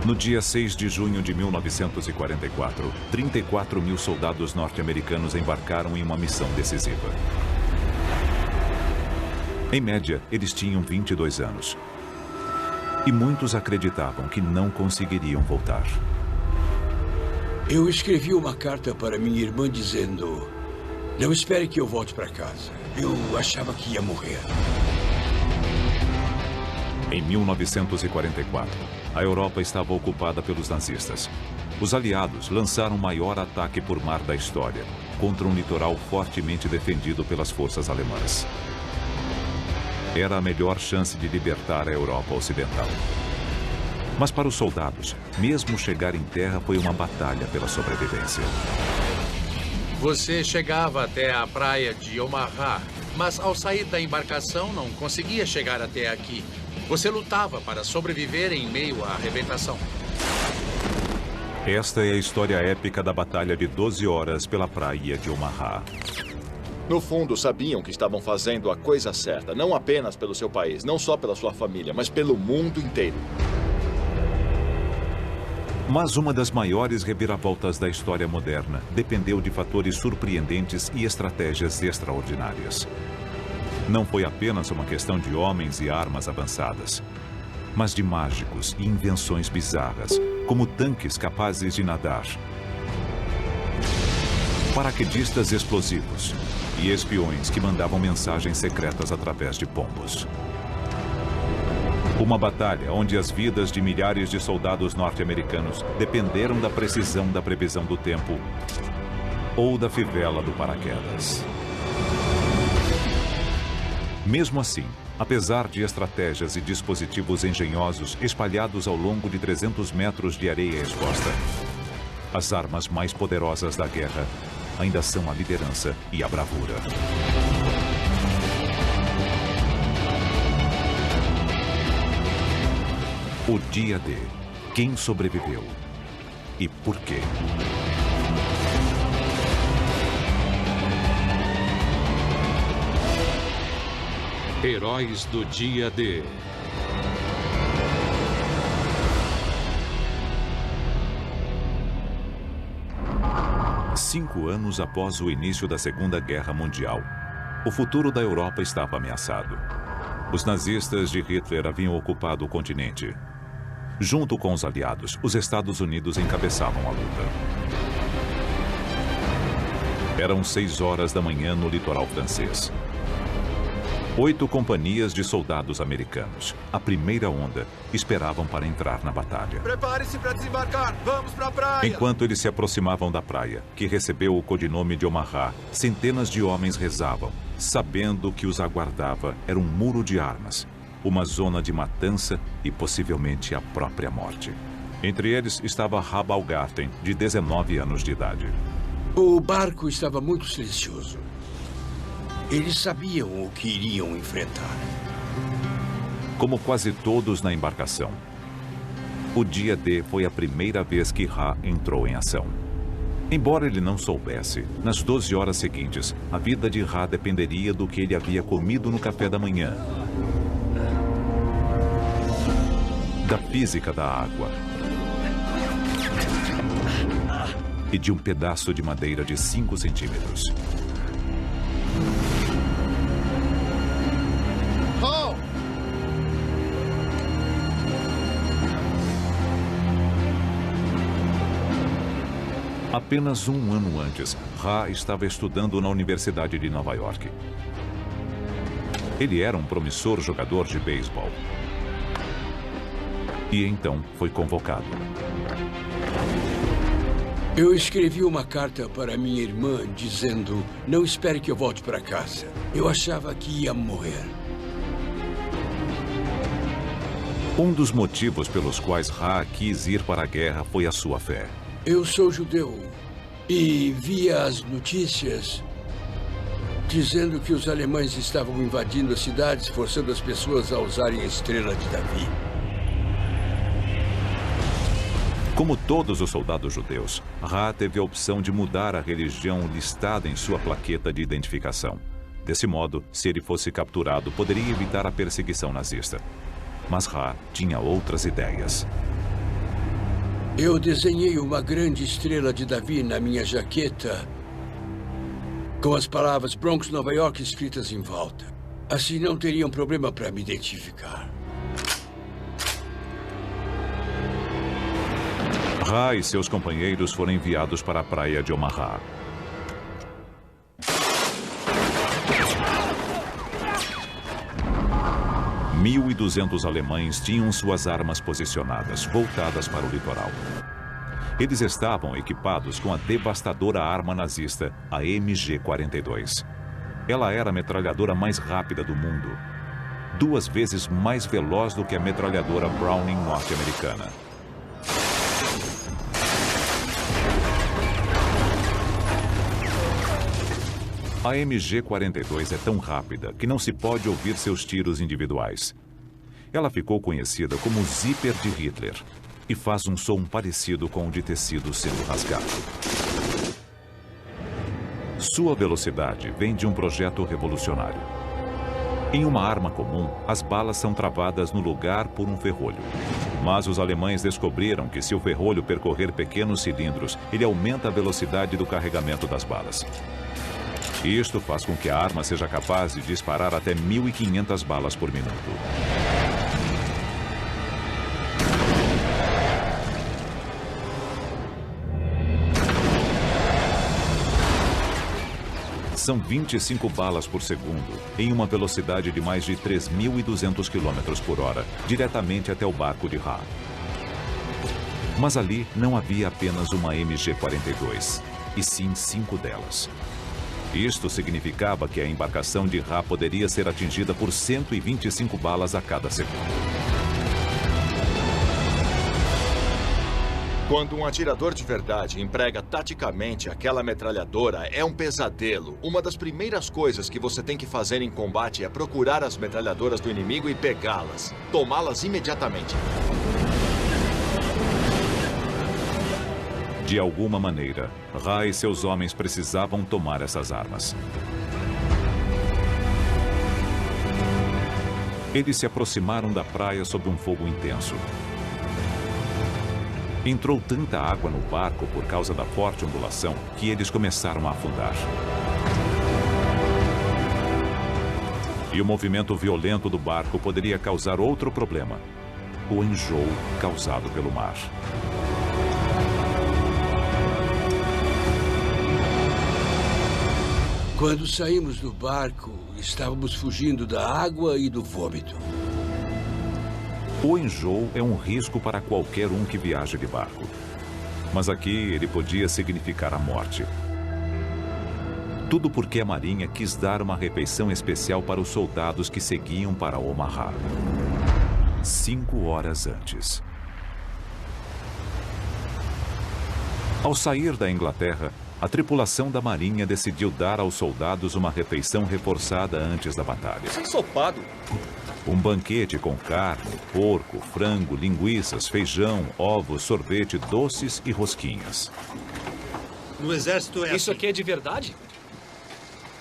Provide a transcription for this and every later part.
No dia 6 de junho de 1944, 34 mil soldados norte-americanos embarcaram em uma missão decisiva. Em média, eles tinham 22 anos. E muitos acreditavam que não conseguiriam voltar. Eu escrevi uma carta para minha irmã dizendo: não espere que eu volte para casa. Eu achava que ia morrer. Em 1944, a Europa estava ocupada pelos nazistas. Os aliados lançaram o maior ataque por mar da história, contra um litoral fortemente defendido pelas forças alemãs. Era a melhor chance de libertar a Europa Ocidental. Mas para os soldados, mesmo chegar em terra foi uma batalha pela sobrevivência. Você chegava até a praia de Omaha, mas ao sair da embarcação não conseguia chegar até aqui. Você lutava para sobreviver em meio à arrebentação. Esta é a história épica da batalha de 12 horas pela praia de Omaha. No fundo, sabiam que estavam fazendo a coisa certa, não apenas pelo seu país, não só pela sua família, mas pelo mundo inteiro. Mas uma das maiores reviravoltas da história moderna dependeu de fatores surpreendentes e estratégias extraordinárias. Não foi apenas uma questão de homens e armas avançadas, mas de mágicos e invenções bizarras, como tanques capazes de nadar, paraquedistas explosivos e espiões que mandavam mensagens secretas através de pombos. Uma batalha onde as vidas de milhares de soldados norte-americanos dependeram da precisão da previsão do tempo ou da fivela do paraquedas. Mesmo assim, apesar de estratégias e dispositivos engenhosos espalhados ao longo de 300 metros de areia exposta, as armas mais poderosas da guerra ainda são a liderança e a bravura. O dia D. Quem sobreviveu e por quê? Heróis do Dia D. Cinco anos após o início da Segunda Guerra Mundial, o futuro da Europa estava ameaçado. Os nazistas de Hitler haviam ocupado o continente. Junto com os aliados, os Estados Unidos encabeçavam a luta. Eram 6 horas da manhã no litoral francês. 8 companhias de soldados americanos, a primeira onda, esperavam para entrar na batalha. Prepare-se para desembarcar! Vamos para a praia! Enquanto eles se aproximavam da praia, que recebeu o codinome de Omaha, centenas de homens rezavam, sabendo que os aguardava era um muro de armas, uma zona de matança e possivelmente a própria morte. Entre eles estava Rab Algarten, de 19 anos de idade. O barco estava muito silencioso. Eles sabiam o que iriam enfrentar. Como quase todos na embarcação, o dia D foi a primeira vez que Ra entrou em ação. Embora ele não soubesse, nas 12 horas seguintes, a vida de Ra dependeria do que ele havia comido no café da manhã, da física da água e de um pedaço de madeira de 5 centímetros. Apenas um ano antes, Ra estava estudando na Universidade de Nova York. Ele era um promissor jogador de beisebol. E então foi convocado. Eu escrevi uma carta para minha irmã dizendo: não espere que eu volte para casa. Eu achava que ia morrer. Um dos motivos pelos quais Ra quis ir para a guerra foi a sua fé. Eu sou judeu e via as notícias dizendo que os alemães estavam invadindo as cidades, forçando as pessoas a usarem a estrela de Davi. Como todos os soldados judeus, Ra teve a opção de mudar a religião listada em sua plaqueta de identificação. Desse modo, se ele fosse capturado, poderia evitar a perseguição nazista. Mas Ra tinha outras ideias. Eu desenhei uma grande estrela de Davi na minha jaqueta, com as palavras Bronx, Nova York escritas em volta. Assim não teriam problema para me identificar. Ra e seus companheiros foram enviados para a praia de Omaha. (1.200 alemães tinham suas armas posicionadas, voltadas para o litoral. Eles estavam equipados com a devastadora arma nazista, a MG-42. Ela era a metralhadora mais rápida do mundo, 2 vezes mais veloz do que a metralhadora Browning norte-americana. A MG-42 é tão rápida que não se pode ouvir seus tiros individuais. Ela ficou conhecida como o zíper de Hitler e faz um som parecido com o de tecido sendo rasgado. Sua velocidade vem de um projeto revolucionário. Em uma arma comum, as balas são travadas no lugar por um ferrolho. Mas os alemães descobriram que se o ferrolho percorrer pequenos cilindros, ele aumenta a velocidade do carregamento das balas. Isto faz com que a arma seja capaz de disparar até 1.500 balas por minuto. São 25 balas por segundo, em uma velocidade de mais de 3.200 km por hora, diretamente até o barco de Ra. Mas ali não havia apenas uma MG-42, e sim 5 delas. Isto significava que a embarcação de Ra poderia ser atingida por 125 balas a cada segundo. Quando um atirador de verdade emprega taticamente aquela metralhadora, é um pesadelo. Uma das primeiras coisas que você tem que fazer em combate é procurar as metralhadoras do inimigo e pegá-las. Tomá-las imediatamente. De alguma maneira, Ra e seus homens precisavam tomar essas armas. Eles se aproximaram da praia sob um fogo intenso. Entrou tanta água no barco por causa da forte ondulação que eles começaram a afundar. E o movimento violento do barco poderia causar outro problema: o enjoo causado pelo mar. Quando saímos do barco, estávamos fugindo da água e do vômito. O enjoo é um risco para qualquer um que viaja de barco. Mas aqui ele podia significar a morte. Tudo porque a Marinha quis dar uma refeição especial para os soldados que seguiam para Omaha. 5 horas antes. Ao sair da Inglaterra, a tripulação da Marinha decidiu dar aos soldados uma refeição reforçada antes da batalha. Isso é ensopado. Um banquete com carne, porco, frango, linguiças, feijão, ovos, sorvete, doces e rosquinhas. No exército é Isso aqui é de verdade?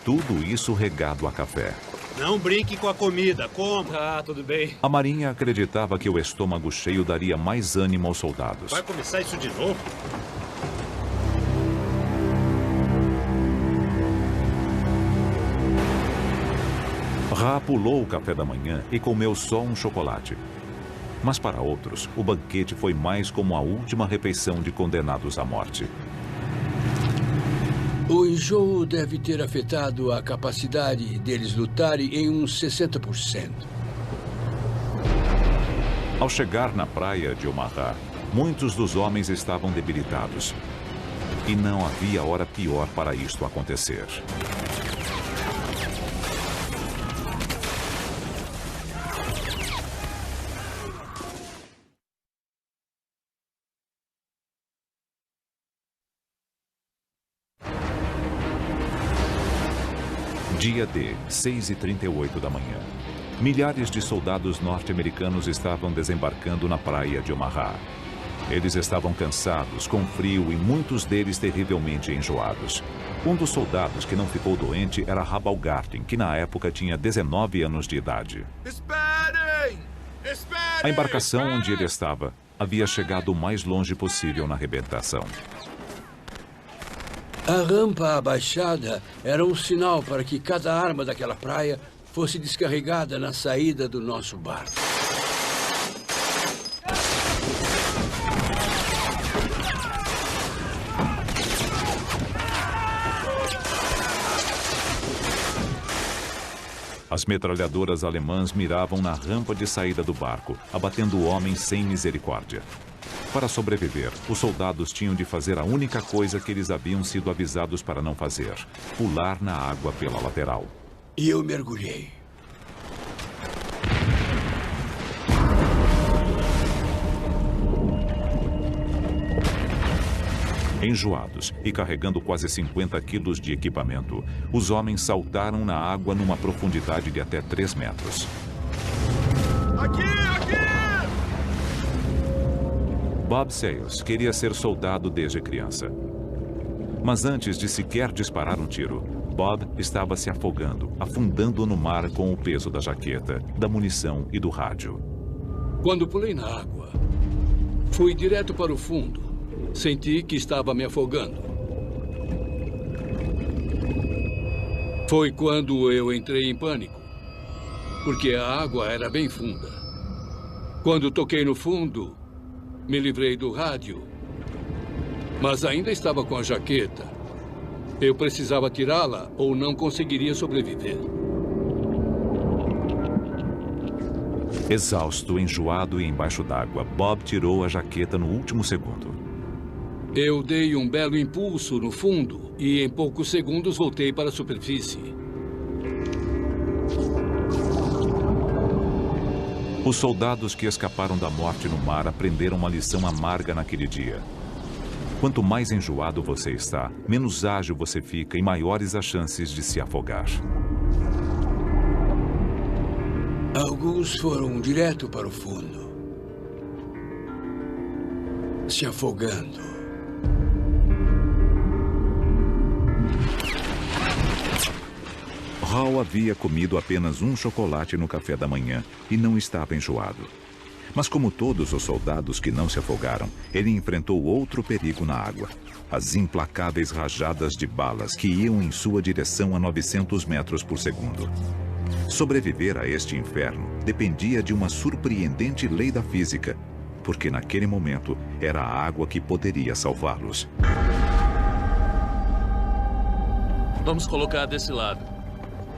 Tudo isso regado a café. Não brinque com a comida, coma. Ah, tudo bem. A Marinha acreditava que o estômago cheio daria mais ânimo aos soldados. Vai começar isso de novo? Ra pulou o café da manhã e comeu só um chocolate. Mas para outros, o banquete foi mais como a última refeição de condenados à morte. O enjoo deve ter afetado a capacidade deles lutarem em uns 60%. Ao chegar na praia de Omaha, muitos dos homens estavam debilitados. E não havia hora pior para isto acontecer. Dia D, 6h38 da manhã. Milhares de soldados norte-americanos estavam desembarcando na praia de Omaha. Eles estavam cansados, com frio e muitos deles terrivelmente enjoados. Um dos soldados que não ficou doente era Rabal Garten, que na época tinha 19 anos de idade. Esperem! Esperem! A embarcação onde ele estava havia chegado o mais longe possível na arrebentação. A rampa abaixada era um sinal para que cada arma daquela praia fosse descarregada na saída do nosso barco. As metralhadoras alemãs miravam na rampa de saída do barco, abatendo homens sem misericórdia. Para sobreviver, os soldados tinham de fazer a única coisa que eles haviam sido avisados para não fazer: pular na água pela lateral. E eu mergulhei. Enjoados e carregando quase 50 quilos de equipamento, os homens saltaram na água numa profundidade de até 3 metros. Aqui! Bob Sayles queria ser soldado desde criança. Mas antes de sequer disparar um tiro, Bob estava se afogando, afundando no mar com o peso da jaqueta, da munição e do rádio. Quando pulei na água, fui direto para o fundo. Senti que estava me afogando. Foi quando eu entrei em pânico, porque a água era bem funda. Quando toquei no fundo, me livrei do rádio, mas ainda estava com a jaqueta. Eu precisava tirá-la ou não conseguiria sobreviver. Exausto, enjoado e embaixo d'água, Bob tirou a jaqueta no último segundo. Eu dei um belo impulso no fundo e em poucos segundos voltei para a superfície. Os soldados que escaparam da morte no mar aprenderam uma lição amarga naquele dia. Quanto mais enjoado você está, menos ágil você fica e maiores as chances de se afogar. Alguns foram direto para o fundo, se afogando. Hall havia comido apenas um chocolate no café da manhã e não estava enjoado. Mas como todos os soldados que não se afogaram, ele enfrentou outro perigo na água: as implacáveis rajadas de balas que iam em sua direção a 900 metros por segundo. Sobreviver a este inferno dependia de uma surpreendente lei da física, porque naquele momento era a água que poderia salvá-los. Vamos colocar desse lado.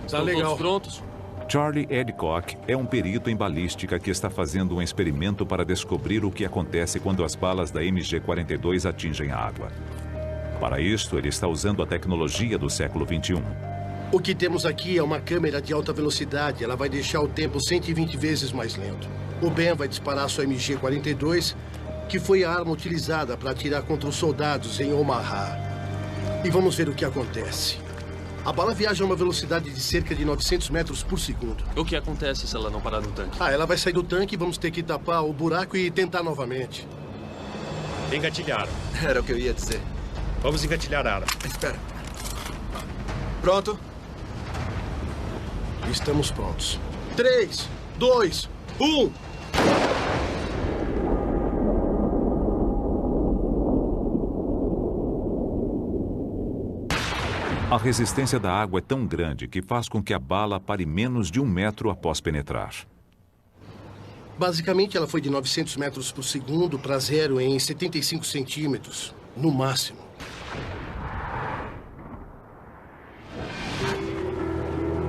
Tá Estão legal. todos prontos? Charlie Adcock é um perito em balística que está fazendo um experimento para descobrir o que acontece quando as balas da MG-42 atingem a água. Para isto, ele está usando a tecnologia do século XXI. O que temos aqui é uma câmera de alta velocidade. Ela vai deixar o tempo 120 vezes mais lento. O Ben vai disparar sua MG-42, que foi a arma utilizada para atirar contra os soldados em Omaha. E vamos ver o que acontece. A bala viaja a uma velocidade de cerca de 900 metros por segundo. O que acontece se ela não parar no tanque? Ela vai sair do tanque e vamos ter que tapar o buraco e tentar novamente. Engatilhar. Era o que eu ia dizer. Vamos engatilhar a arma. Espera. Pronto? Estamos prontos. 3, 2, 1... A resistência da água é tão grande que faz com que a bala pare menos de 1 metro após penetrar. Basicamente, ela foi de 900 metros por segundo para zero em 75 centímetros, no máximo.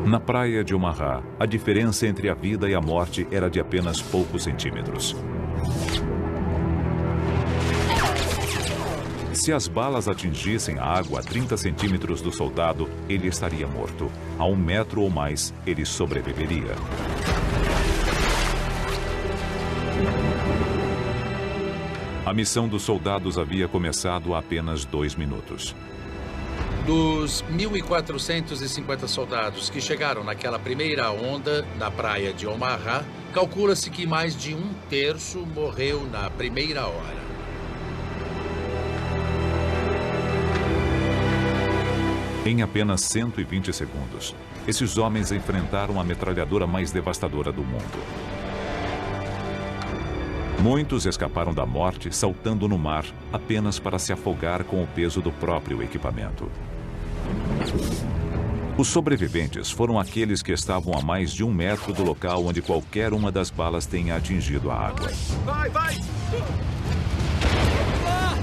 Na praia de Omaha, a diferença entre a vida e a morte era de apenas poucos centímetros. Se as balas atingissem a água a 30 centímetros do soldado, ele estaria morto. A 1 metro ou mais, ele sobreviveria. A missão dos soldados havia começado há apenas 2 minutos. Dos 1.450 soldados que chegaram naquela primeira onda na praia de Omaha, calcula-se que mais de 1/3 morreu na primeira hora. Em apenas 120 segundos, esses homens enfrentaram a metralhadora mais devastadora do mundo. Muitos escaparam da morte saltando no mar apenas para se afogar com o peso do próprio equipamento. Os sobreviventes foram aqueles que estavam a mais de 1 metro do local onde qualquer uma das balas tenha atingido a água. Vai, vai! Vamos lá!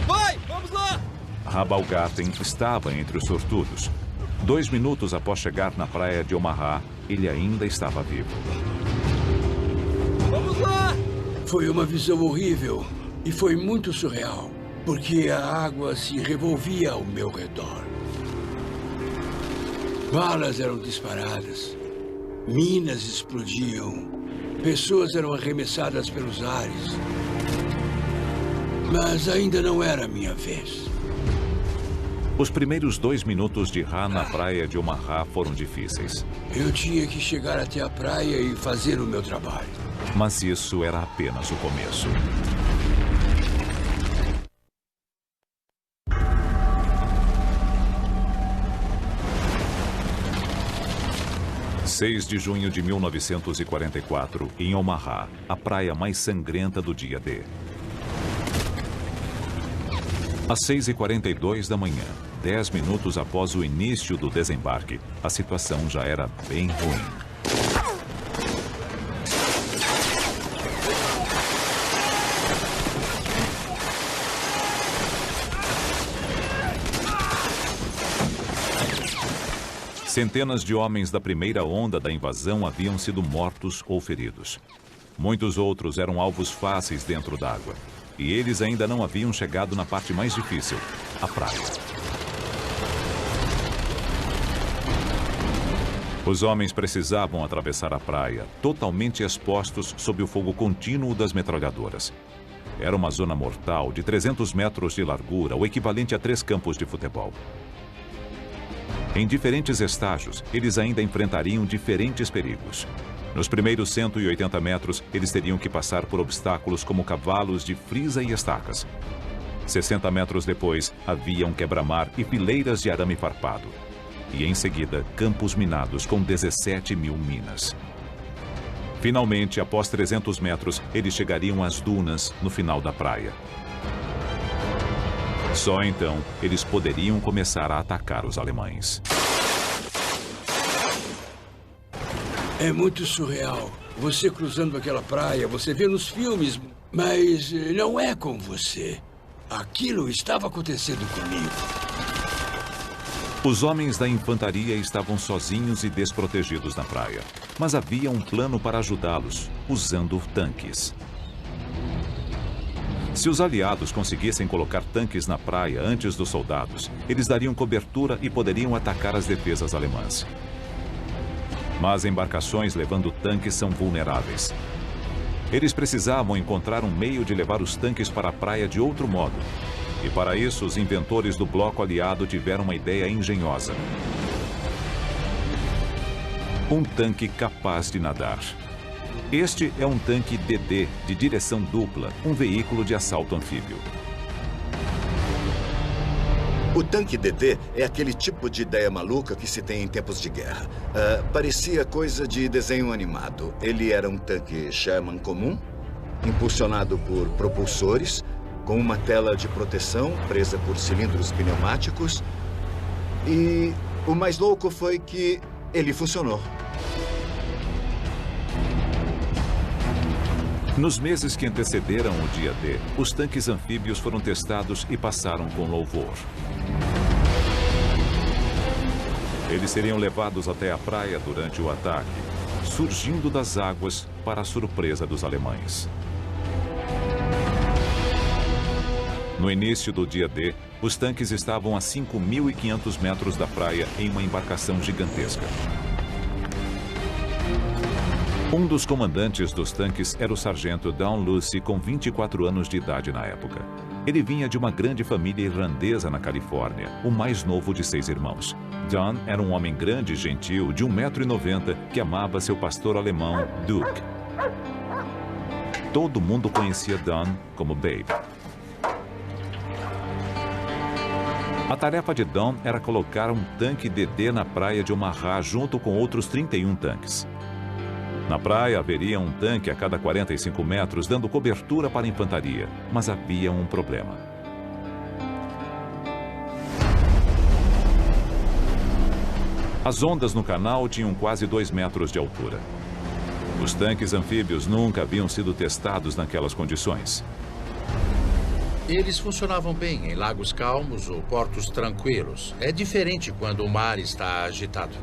Vai, vamos lá! Rabalgarten estava entre os sortudos. 2 minutos após chegar na praia de Omaha, ele ainda estava vivo. Vamos lá! Foi uma visão horrível e foi muito surreal, porque a água se revolvia ao meu redor. Balas eram disparadas, minas explodiam, pessoas eram arremessadas pelos ares. Mas ainda não era a minha vez. Os primeiros 2 minutos de Ra na praia de Omaha foram difíceis. Eu tinha que chegar até a praia e fazer o meu trabalho. Mas isso era apenas o começo. 6 de junho de 1944, em Omaha, a praia mais sangrenta do dia D. Às 6h42 da manhã, 10 minutos após o início do desembarque, a situação já era bem ruim. Centenas de homens da primeira onda da invasão haviam sido mortos ou feridos. Muitos outros eram alvos fáceis dentro d'água. E eles ainda não haviam chegado na parte mais difícil, a praia. Os homens precisavam atravessar a praia, totalmente expostos sob o fogo contínuo das metralhadoras. Era uma zona mortal de 300 metros de largura, o equivalente a 3 campos de futebol. Em diferentes estágios, eles ainda enfrentariam diferentes perigos. Nos primeiros 180 metros, eles teriam que passar por obstáculos como cavalos de frisa e estacas. 60 metros depois, havia um quebra-mar e fileiras de arame farpado. E em seguida, campos minados com 17 mil minas. Finalmente, após 300 metros, eles chegariam às dunas no final da praia. Só então, eles poderiam começar a atacar os alemães. É muito surreal. Você cruzando aquela praia, você vê nos filmes, mas não é com você. Aquilo estava acontecendo comigo. Os homens da infantaria estavam sozinhos e desprotegidos na praia. Mas havia um plano para ajudá-los, usando tanques. Se os aliados conseguissem colocar tanques na praia antes dos soldados, eles dariam cobertura e poderiam atacar as defesas alemãs. Mas embarcações levando tanques são vulneráveis. Eles precisavam encontrar um meio de levar os tanques para a praia de outro modo. E para isso, os inventores do bloco aliado tiveram uma ideia engenhosa. Um tanque capaz de nadar. Este é um tanque DD de direção dupla, um veículo de assalto anfíbio. O tanque DD é aquele tipo de ideia maluca que se tem em tempos de guerra. Parecia coisa de desenho animado. Ele era um tanque Sherman comum, impulsionado por propulsores, com uma tela de proteção presa por cilindros pneumáticos. E o mais louco foi que ele funcionou. Nos meses que antecederam o dia D, os tanques anfíbios foram testados e passaram com louvor. Eles seriam levados até a praia durante o ataque, surgindo das águas para a surpresa dos alemães. No início do dia D, os tanques estavam a 5.500 metros da praia em uma embarcação gigantesca. Um dos comandantes dos tanques era o sargento Don Lucy, com 24 anos de idade na época. Ele vinha de uma grande família irlandesa na Califórnia, o mais novo de 6 irmãos. Don era um homem grande e gentil, de 1,90 m, que amava seu pastor alemão, Duke. Todo mundo conhecia Don como Babe. A tarefa de Don era colocar um tanque DD na praia de Omaha junto com outros 31 tanques. Na praia haveria um tanque a cada 45 metros, dando cobertura para a infantaria. Mas havia um problema. As ondas no canal tinham quase 2 metros de altura. Os tanques anfíbios nunca haviam sido testados naquelas condições. Eles funcionavam bem em lagos calmos ou portos tranquilos. É diferente quando o mar está agitado.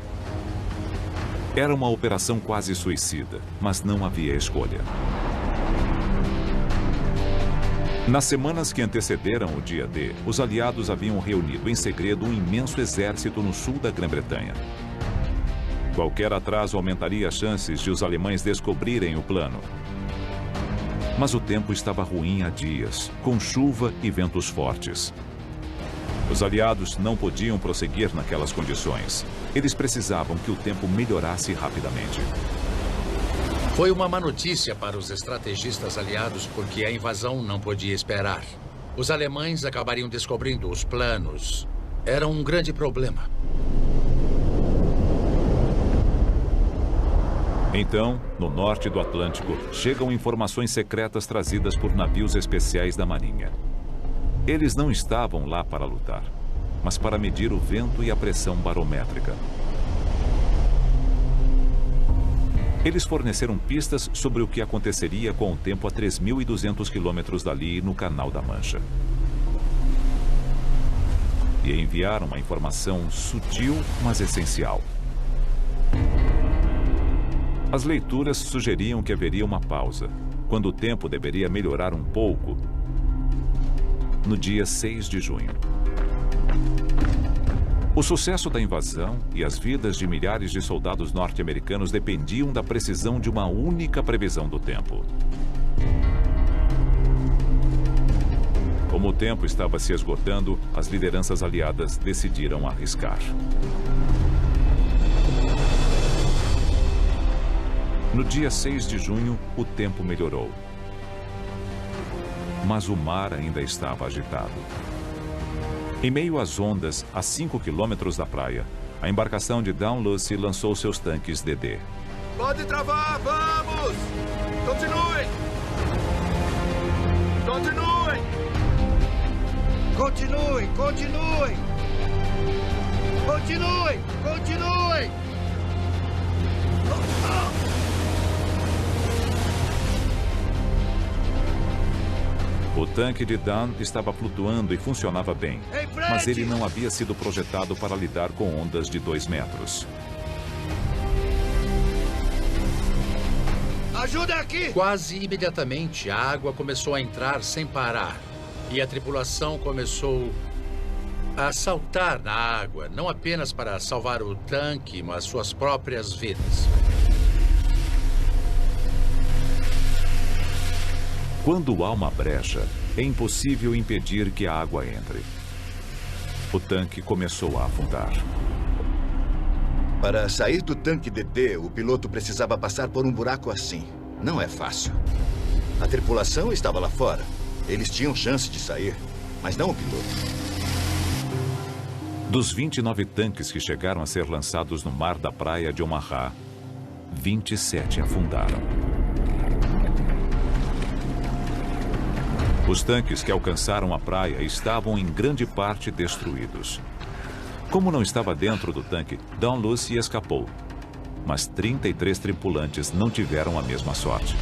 Era uma operação quase suicida, mas não havia escolha. Nas semanas que antecederam o dia D, os aliados haviam reunido em segredo um imenso exército no sul da Grã-Bretanha. Qualquer atraso aumentaria as chances de os alemães descobrirem o plano. Mas o tempo estava ruim há dias, com chuva e ventos fortes. Os aliados não podiam prosseguir naquelas condições. Eles precisavam que o tempo melhorasse rapidamente. Foi uma má notícia para os estrategistas aliados porque a invasão não podia esperar. Os alemães acabariam descobrindo os planos. Era um grande problema. Então, no norte do Atlântico, chegam informações secretas trazidas por navios especiais da Marinha. Eles não estavam lá para lutar, mas para medir o vento e a pressão barométrica. Eles forneceram pistas sobre o que aconteceria com o tempo a 3.200 quilômetros dali no Canal da Mancha. E enviaram uma informação sutil, mas essencial. As leituras sugeriam que haveria uma pausa, quando o tempo deveria melhorar um pouco, no dia 6 de junho. O sucesso da invasão e as vidas de milhares de soldados norte-americanos dependiam da precisão de uma única previsão do tempo. Como o tempo estava se esgotando, as lideranças aliadas decidiram arriscar. No dia 6 de junho, o tempo melhorou. Mas o mar ainda estava agitado. Em meio às ondas, a 5 quilômetros da praia, a embarcação de Dalhousie lançou seus tanques DD. Pode travar, vamos! Continuem! Continuem! Continuem, continuem! Continuem, continuem! O tanque de Dunn estava flutuando e funcionava bem, mas ele não havia sido projetado para lidar com ondas de 2 metros. Ajuda aqui! Quase imediatamente, a água começou a entrar sem parar. E a tripulação começou a saltar na água, não apenas para salvar o tanque, mas suas próprias vidas. Quando há uma brecha, é impossível impedir que a água entre. O tanque começou a afundar. Para sair do tanque DD, o piloto precisava passar por um buraco assim. Não é fácil. A tripulação estava lá fora. Eles tinham chance de sair, mas não o piloto. Dos 29 tanques que chegaram a ser lançados no mar da praia de Omaha, 27 afundaram. Os tanques que alcançaram a praia estavam em grande parte destruídos. Como não estava dentro do tanque, Dalhousie escapou. Mas 33 tripulantes não tiveram a mesma sorte.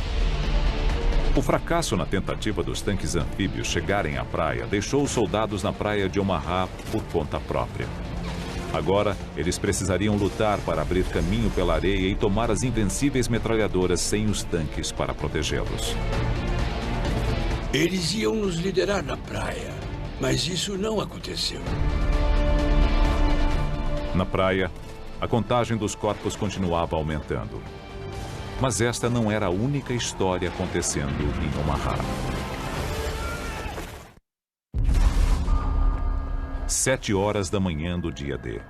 O fracasso na tentativa dos tanques anfíbios chegarem à praia deixou os soldados na praia de Omaha por conta própria. Agora, eles precisariam lutar para abrir caminho pela areia e tomar as invencíveis metralhadoras sem os tanques para protegê-los. Eles iam nos liderar na praia, mas isso não aconteceu. Na praia, a contagem dos corpos continuava aumentando. Mas esta não era a única história acontecendo em Omaha. 7 horas da manhã do dia D.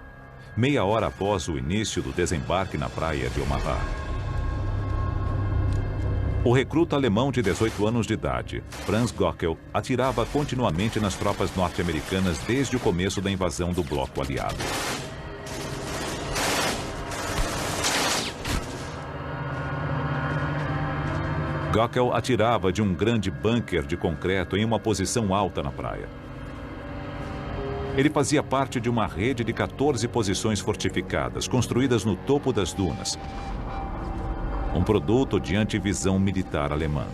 Meia hora após o início do desembarque na praia de Omaha. O recruta alemão de 18 anos de idade, Franz Gockel, atirava continuamente nas tropas norte-americanas desde o começo da invasão do bloco aliado. Gockel atirava de um grande bunker de concreto em uma posição alta na praia. Ele fazia parte de uma rede de 14 posições fortificadas, construídas no topo das dunas. Um produto de antivisão militar alemã.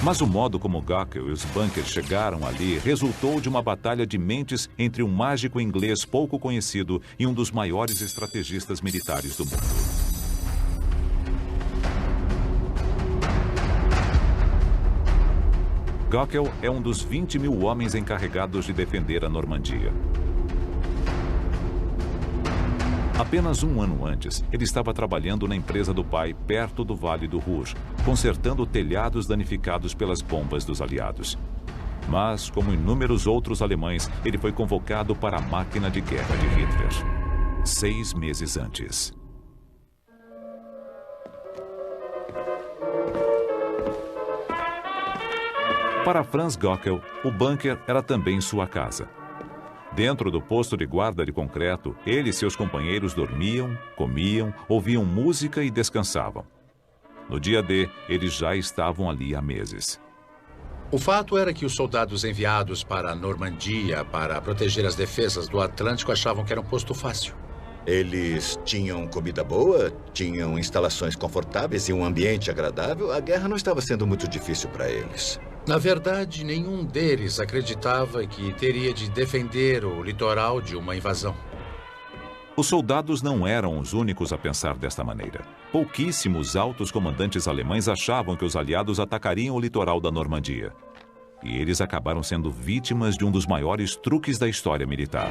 Mas o modo como Gockel e os bunkers chegaram ali resultou de uma batalha de mentes entre um mágico inglês pouco conhecido e um dos maiores estrategistas militares do mundo. Gockel é um dos 20 mil homens encarregados de defender a Normandia. Apenas um ano antes, ele estava trabalhando na empresa do pai, perto do Vale do Rouge, consertando telhados danificados pelas bombas dos aliados. Mas, como inúmeros outros alemães, ele foi convocado para a máquina de guerra de Hitler. 6 meses antes. Para Franz Gockel, o bunker era também sua casa. Dentro do posto de guarda de concreto, ele e seus companheiros dormiam, comiam, ouviam música e descansavam. No dia D, eles já estavam ali há meses. O fato era que os soldados enviados para a Normandia para proteger as defesas do Atlântico achavam que era um posto fácil. Eles tinham comida boa, tinham instalações confortáveis e um ambiente agradável. A guerra não estava sendo muito difícil para eles. Na verdade, nenhum deles acreditava que teria de defender o litoral de uma invasão. Os soldados não eram os únicos a pensar desta maneira. Pouquíssimos altos comandantes alemães achavam que os aliados atacariam o litoral da Normandia. E eles acabaram sendo vítimas de um dos maiores truques da história militar.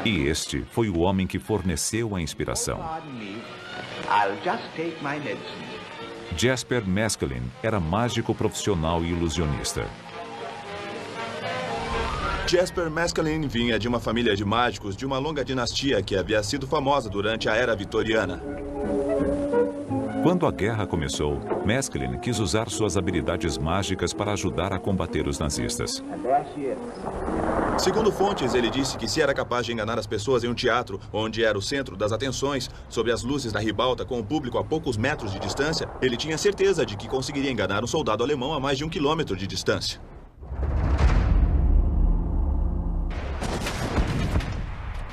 E este foi o homem que forneceu a inspiração. Jesper Meskelin era mágico profissional e ilusionista. Jesper Meskelin vinha de uma família de mágicos de uma longa dinastia que havia sido famosa durante a Era Vitoriana. Quando a guerra começou, Meskelin quis usar suas habilidades mágicas para ajudar a combater os nazistas. Segundo fontes, ele disse que se era capaz de enganar as pessoas em um teatro, onde era o centro das atenções, sob as luzes da ribalta com o público a poucos metros de distância, ele tinha certeza de que conseguiria enganar um soldado alemão a mais de 1 quilômetro de distância.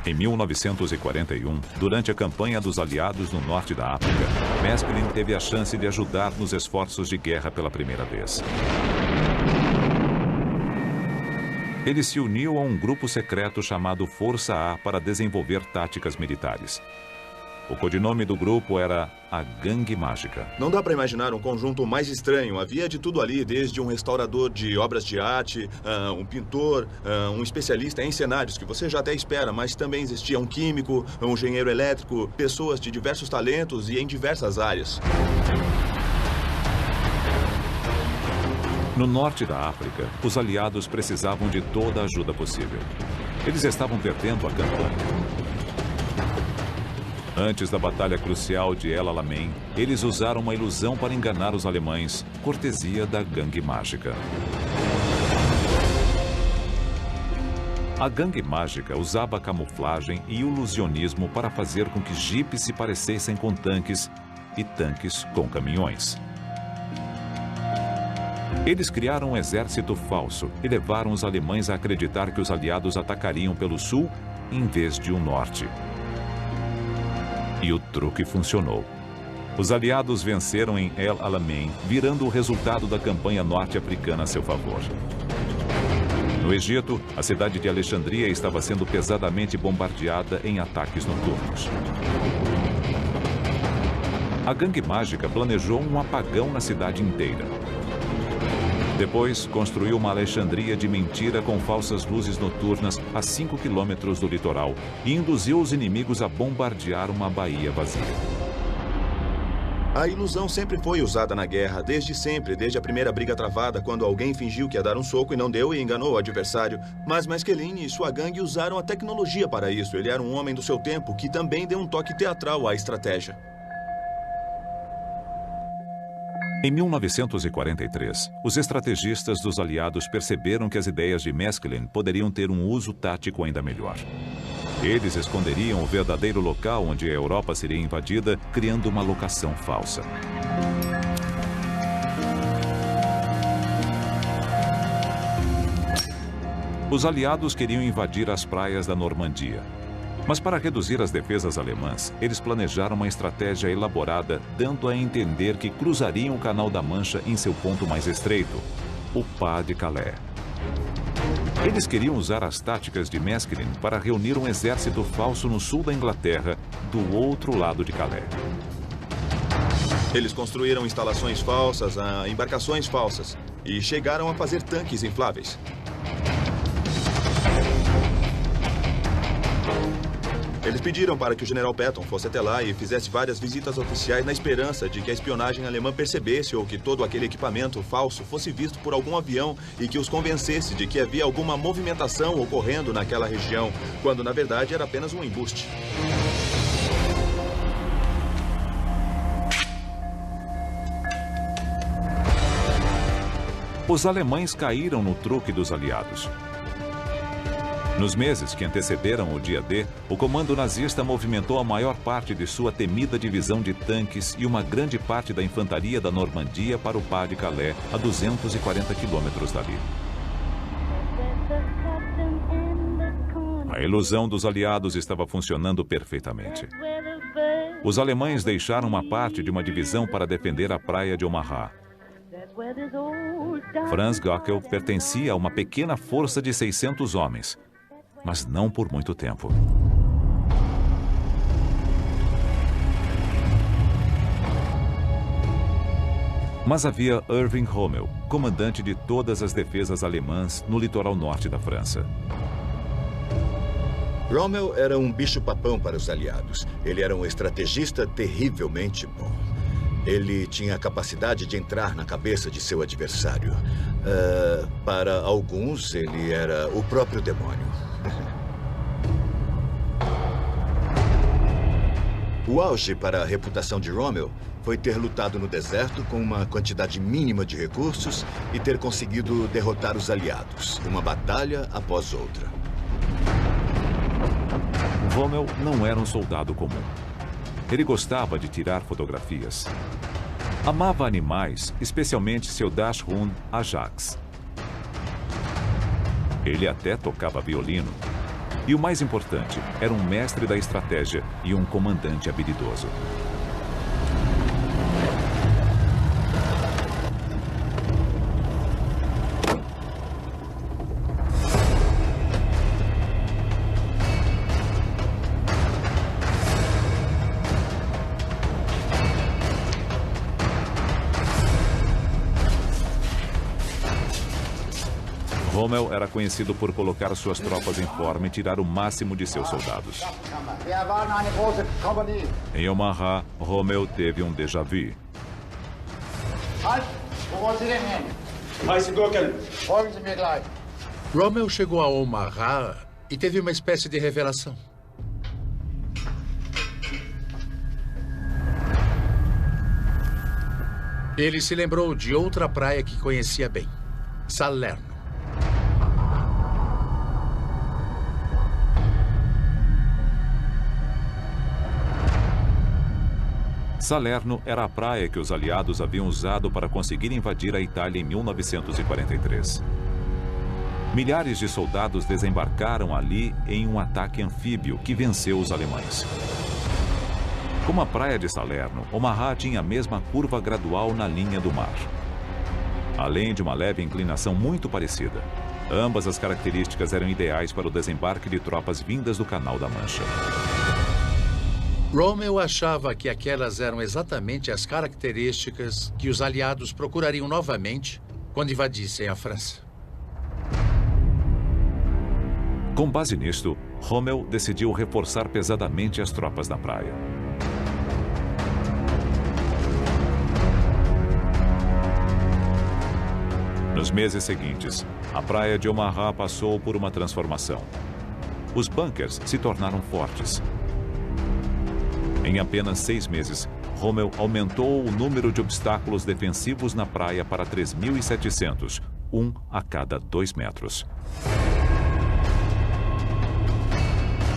Em 1941, durante a campanha dos aliados no norte da África, Meskelin teve a chance de ajudar nos esforços de guerra pela primeira vez. Ele se uniu a um grupo secreto chamado Força A para desenvolver táticas militares. O codinome do grupo era a Gangue Mágica. Não dá para imaginar um conjunto mais estranho. Havia de tudo ali, desde um restaurador de obras de arte, um pintor, um especialista em cenários, que você já até espera, mas também existia um químico, um engenheiro elétrico, pessoas de diversos talentos e em diversas áreas. No norte da África, os aliados precisavam de toda a ajuda possível. Eles estavam perdendo a campanha. Antes da batalha crucial de El Alamein, eles usaram uma ilusão para enganar os alemães, cortesia da Gangue Mágica. A Gangue Mágica usava camuflagem e ilusionismo para fazer com que jipes se parecessem com tanques e tanques com caminhões. Eles criaram um exército falso e levaram os alemães a acreditar que os aliados atacariam pelo sul em vez de o norte. E o truque funcionou. Os aliados venceram em El Alamein, virando o resultado da campanha norte-africana a seu favor. No Egito, a cidade de Alexandria estava sendo pesadamente bombardeada em ataques noturnos. A Gangue Mágica planejou um apagão na cidade inteira. Depois, construiu uma Alexandria de mentira com falsas luzes noturnas a 5 quilômetros do litoral e induziu os inimigos a bombardear uma baía vazia. A ilusão sempre foi usada na guerra, desde sempre, desde a primeira briga travada, quando alguém fingiu que ia dar um soco e não deu e enganou o adversário. Mas Meskelin e sua gangue usaram a tecnologia para isso. Ele era um homem do seu tempo que também deu um toque teatral à estratégia. Em 1943, os estrategistas dos aliados perceberam que as ideias de Maskelyne poderiam ter um uso tático ainda melhor. Eles esconderiam o verdadeiro local onde a Europa seria invadida, criando uma locação falsa. Os aliados queriam invadir as praias da Normandia. Mas para reduzir as defesas alemãs, eles planejaram uma estratégia elaborada, dando a entender que cruzariam o Canal da Mancha em seu ponto mais estreito, o Pas de Calais. Eles queriam usar as táticas de Maskelyne para reunir um exército falso no sul da Inglaterra, do outro lado de Calais. Eles construíram instalações falsas, embarcações falsas e chegaram a fazer tanques infláveis. Eles pediram para que o general Patton fosse até lá e fizesse várias visitas oficiais na esperança de que a espionagem alemã percebesse ou que todo aquele equipamento falso fosse visto por algum avião e que os convencesse de que havia alguma movimentação ocorrendo naquela região, quando na verdade era apenas um embuste. Os alemães caíram no truque dos aliados. Nos meses que antecederam o dia D, o comando nazista movimentou a maior parte de sua temida divisão de tanques e uma grande parte da infantaria da Normandia para o Pas de Calais, a 240 quilômetros dali. A ilusão dos aliados estava funcionando perfeitamente. Os alemães deixaram uma parte de uma divisão para defender a praia de Omaha. Franz Göckel pertencia a uma pequena força de 600 homens. Mas não por muito tempo. Mas havia Erwin Rommel, comandante de todas as defesas alemãs no litoral norte da França. Rommel era um bicho-papão para os aliados. Ele era um estrategista terrivelmente bom. Ele tinha a capacidade de entrar na cabeça de seu adversário. Para alguns, ele era o próprio demônio. O auge para a reputação de Rommel foi ter lutado no deserto com uma quantidade mínima de recursos e ter conseguido derrotar os aliados, uma batalha após outra. Rommel não era um soldado comum. Ele gostava de tirar fotografias. Amava animais, especialmente seu Dachshund Ajax. Ele até tocava violino. E o mais importante, era um mestre da estratégia e um comandante habilidoso. Rommel era conhecido por colocar suas tropas em forma e tirar o máximo de seus soldados. Em Omaha, Rommel teve um déjà vu. Rommel chegou a Omaha e teve uma espécie de revelação. Ele se lembrou de outra praia que conhecia bem, Salerno. Salerno era a praia que os aliados haviam usado para conseguir invadir a Itália em 1943. Milhares de soldados desembarcaram ali em um ataque anfíbio que venceu os alemães. Como a praia de Salerno, Omaha tinha a mesma curva gradual na linha do mar. Além de uma leve inclinação muito parecida, ambas as características eram ideais para o desembarque de tropas vindas do Canal da Mancha. Rommel achava que aquelas eram exatamente as características que os aliados procurariam novamente quando invadissem a França. Com base nisto, Rommel decidiu reforçar pesadamente as tropas na praia. Nos meses seguintes, a praia de Omaha passou por uma transformação. Os bunkers se tornaram fortes. Em apenas 6 meses, Rommel aumentou o número de obstáculos defensivos na praia para 3.700, um a cada 2 metros.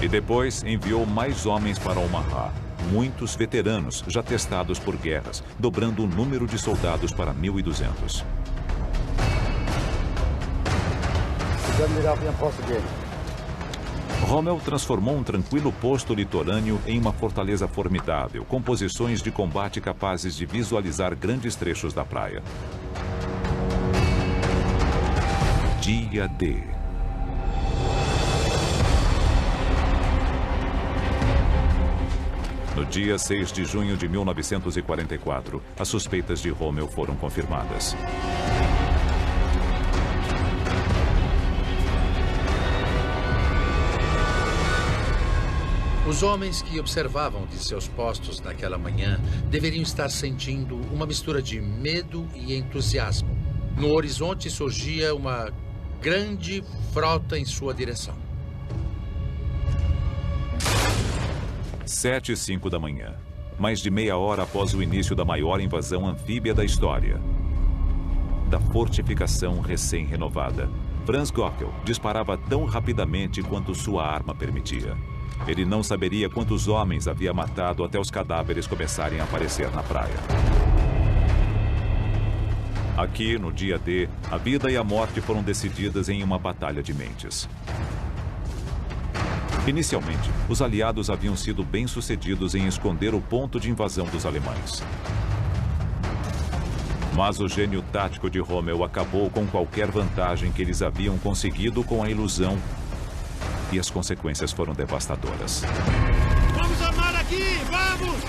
E depois enviou mais homens para Omaha, muitos veteranos já testados por guerras, dobrando o número de soldados para 1.200. Rommel transformou um tranquilo posto litorâneo em uma fortaleza formidável, com posições de combate capazes de visualizar grandes trechos da praia. Dia D. No dia 6 de junho de 1944, as suspeitas de Rommel foram confirmadas. Os homens que observavam de seus postos naquela manhã deveriam estar sentindo uma mistura de medo e entusiasmo. No horizonte surgia uma grande frota em sua direção. 7h05 da manhã, mais de meia hora após o início da maior invasão anfíbia da história. Da fortificação recém-renovada, Franz Gockel disparava tão rapidamente quanto sua arma permitia. Ele não saberia quantos homens havia matado até os cadáveres começarem a aparecer na praia. Aqui, no dia D, a vida e a morte foram decididas em uma batalha de mentes. Inicialmente, os aliados haviam sido bem-sucedidos em esconder o ponto de invasão dos alemães. Mas o gênio tático de Rommel acabou com qualquer vantagem que eles haviam conseguido com a ilusão, e as consequências foram devastadoras. Vamos armar aqui! Vamos!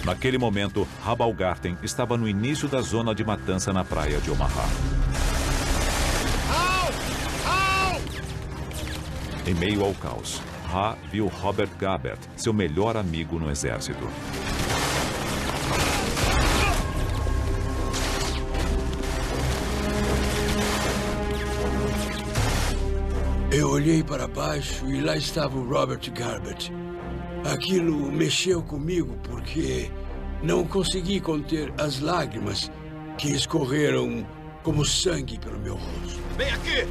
Naquele momento, Rabaulgarten estava no início da zona de matança na praia de Omaha. Em meio ao caos, Ha viu Robert Gabert, seu melhor amigo no exército. Eu olhei para baixo e lá estava o Robert Gabert. Aquilo mexeu comigo porque não consegui conter as lágrimas que escorreram como sangue pelo meu rosto. Vem aqui!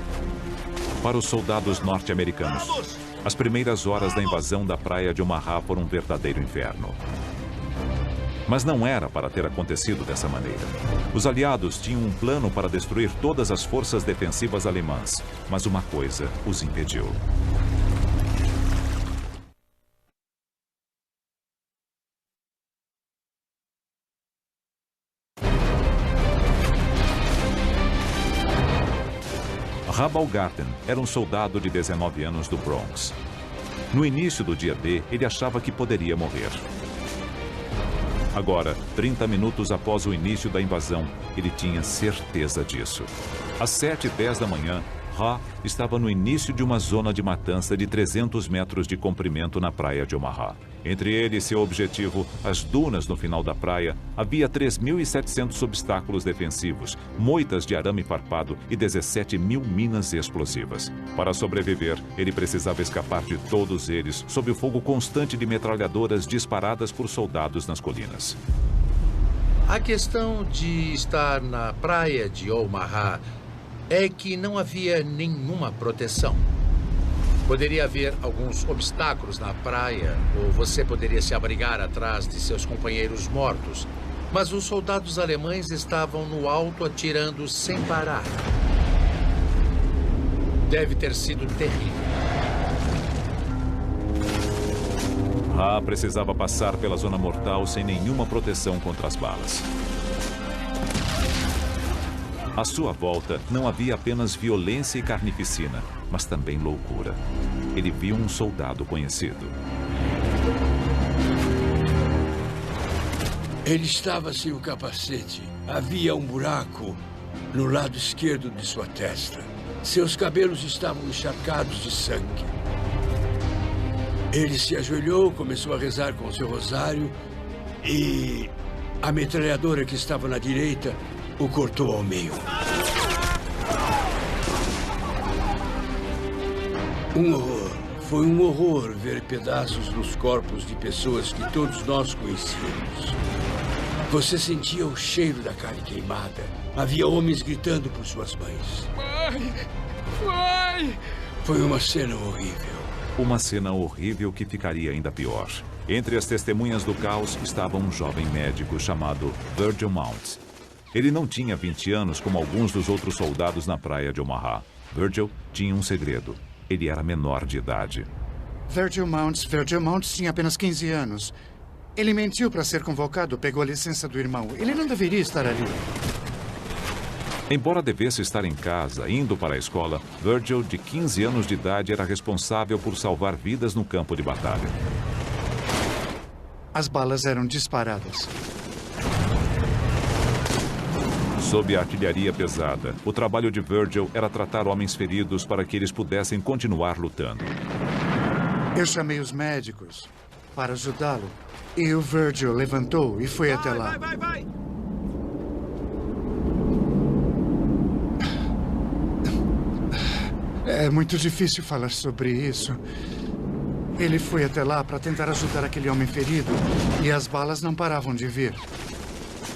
Para os soldados norte-americanos, as primeiras horas da invasão da praia de Omaha foram um verdadeiro inferno. Mas não era para ter acontecido dessa maneira. Os aliados tinham um plano para destruir todas as forças defensivas alemãs, mas uma coisa os impediu. Rabaulgarten era um soldado de 19 anos do Bronx. No início do dia D, ele achava que poderia morrer. Agora, 30 minutos após o início da invasão, ele tinha certeza disso. Às 7h10 da manhã, Ha estava no início de uma zona de matança de 300 metros de comprimento na praia de Omaha. Entre ele e seu objetivo, as dunas no final da praia, havia 3.700 obstáculos defensivos, moitas de arame farpado e 17.000 minas explosivas. Para sobreviver, ele precisava escapar de todos eles, sob o fogo constante de metralhadoras disparadas por soldados nas colinas. A questão de estar na praia de Omaha é que não havia nenhuma proteção. Poderia haver alguns obstáculos na praia, ou você poderia se abrigar atrás de seus companheiros mortos. Mas os soldados alemães estavam no alto atirando sem parar. Deve ter sido terrível. Ha precisava passar pela zona mortal sem nenhuma proteção contra as balas. À sua volta, não havia apenas violência e carnificina, mas também loucura. Ele viu um soldado conhecido. Ele estava sem o capacete. Havia um buraco no lado esquerdo de sua testa. Seus cabelos estavam encharcados de sangue. Ele se ajoelhou, começou a rezar com seu rosário e a metralhadora que estava na direita o cortou ao meio. Um horror. Foi um horror ver pedaços dos corpos de pessoas que todos nós conhecíamos. Você sentia o cheiro da carne queimada. Havia homens gritando por suas mães. Mãe! Mãe! Foi uma cena horrível. Uma cena horrível que ficaria ainda pior. Entre as testemunhas do caos estava um jovem médico chamado Virgil Mounts. Ele não tinha 20 anos como alguns dos outros soldados na praia de Omaha. Virgil tinha um segredo. Ele era menor de idade. Virgil Mounts tinha apenas 15 anos. Ele mentiu para ser convocado, pegou a licença do irmão. Ele não deveria estar ali. Embora devesse estar em casa, indo para a escola, Virgil, de 15 anos de idade, era responsável por salvar vidas no campo de batalha. As balas eram disparadas. Sob a artilharia pesada, o trabalho de Virgil era tratar homens feridos para que eles pudessem continuar lutando. Eu chamei os médicos para ajudá-lo. E o Virgil levantou e foi até lá. Vai! É muito difícil falar sobre isso. Ele foi até lá para tentar ajudar aquele homem ferido e as balas não paravam de vir.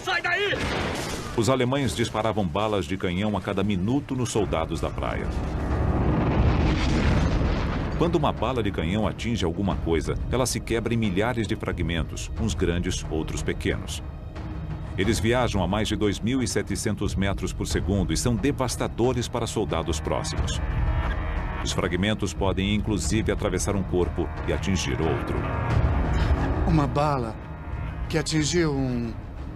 Sai daí! Os alemães disparavam balas de canhão a cada minuto nos soldados da praia. Quando uma bala de canhão atinge alguma coisa, ela se quebra em milhares de fragmentos, uns grandes, outros pequenos. Eles viajam a mais de 2.700 metros por segundo e são devastadores para soldados próximos. Os fragmentos podem, inclusive, atravessar um corpo e atingir outro. Uma bala que atingiu um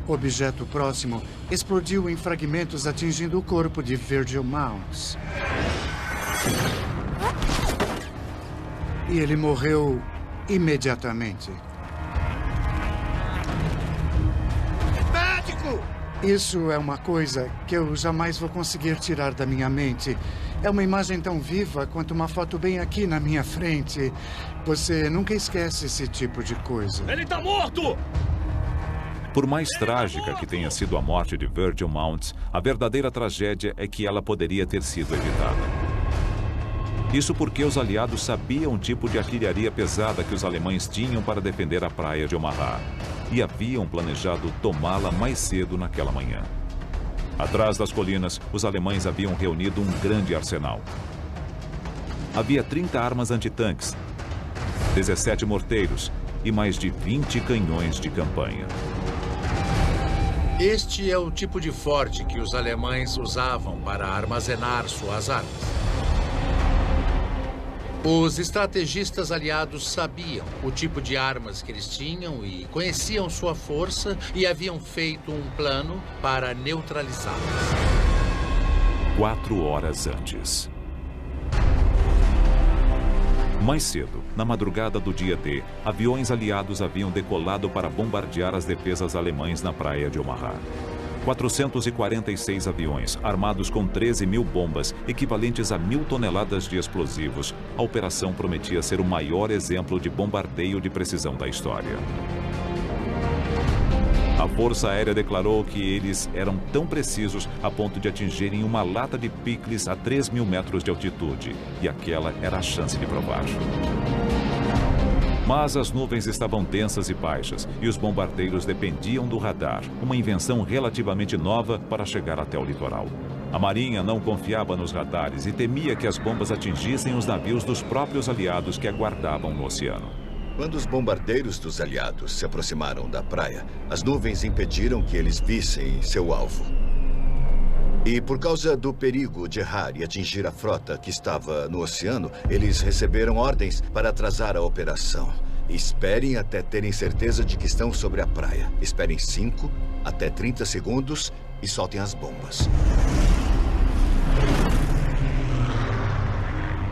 objeto próximo explodiu em fragmentos, atingindo o corpo de Virgil Mounts. E ele morreu imediatamente. Médico! Isso é uma coisa que eu jamais vou conseguir tirar da minha mente. É uma imagem tão viva quanto uma foto bem aqui na minha frente. Você nunca esquece esse tipo de coisa. Ele tá morto! Por mais trágica que tenha sido a morte de Virgil Mounts, a verdadeira tragédia é que ela poderia ter sido evitada. Isso porque os aliados sabiam o tipo de artilharia pesada que os alemães tinham para defender a praia de Omaha e haviam planejado tomá-la mais cedo naquela manhã. Atrás das colinas, os alemães haviam reunido um grande arsenal. Havia 30 armas antitanques, 17 morteiros e mais de 20 canhões de campanha. Este é o tipo de forte que os alemães usavam para armazenar suas armas. Os estrategistas aliados sabiam o tipo de armas que eles tinham e conheciam sua força e haviam feito um plano para neutralizá-las. 4 horas antes. Mais cedo, na madrugada do dia D, aviões aliados haviam decolado para bombardear as defesas alemãs na praia de Omaha. 446 aviões, armados com 13.000 bombas, equivalentes a 1.000 toneladas de explosivos. A operação prometia ser o maior exemplo de bombardeio de precisão da história. A Força Aérea declarou que eles eram tão precisos a ponto de atingirem uma lata de picles a 3.000 metros de altitude. E aquela era a chance de provar. Mas as nuvens estavam densas e baixas, e os bombardeiros dependiam do radar, uma invenção relativamente nova para chegar até o litoral. A Marinha não confiava nos radares e temia que as bombas atingissem os navios dos próprios aliados que aguardavam no oceano. Quando os bombardeiros dos aliados se aproximaram da praia, as nuvens impediram que eles vissem seu alvo. E por causa do perigo de errar e atingir a frota que estava no oceano, eles receberam ordens para atrasar a operação. Esperem até terem certeza de que estão sobre a praia. Esperem 5 até 30 segundos e soltem as bombas.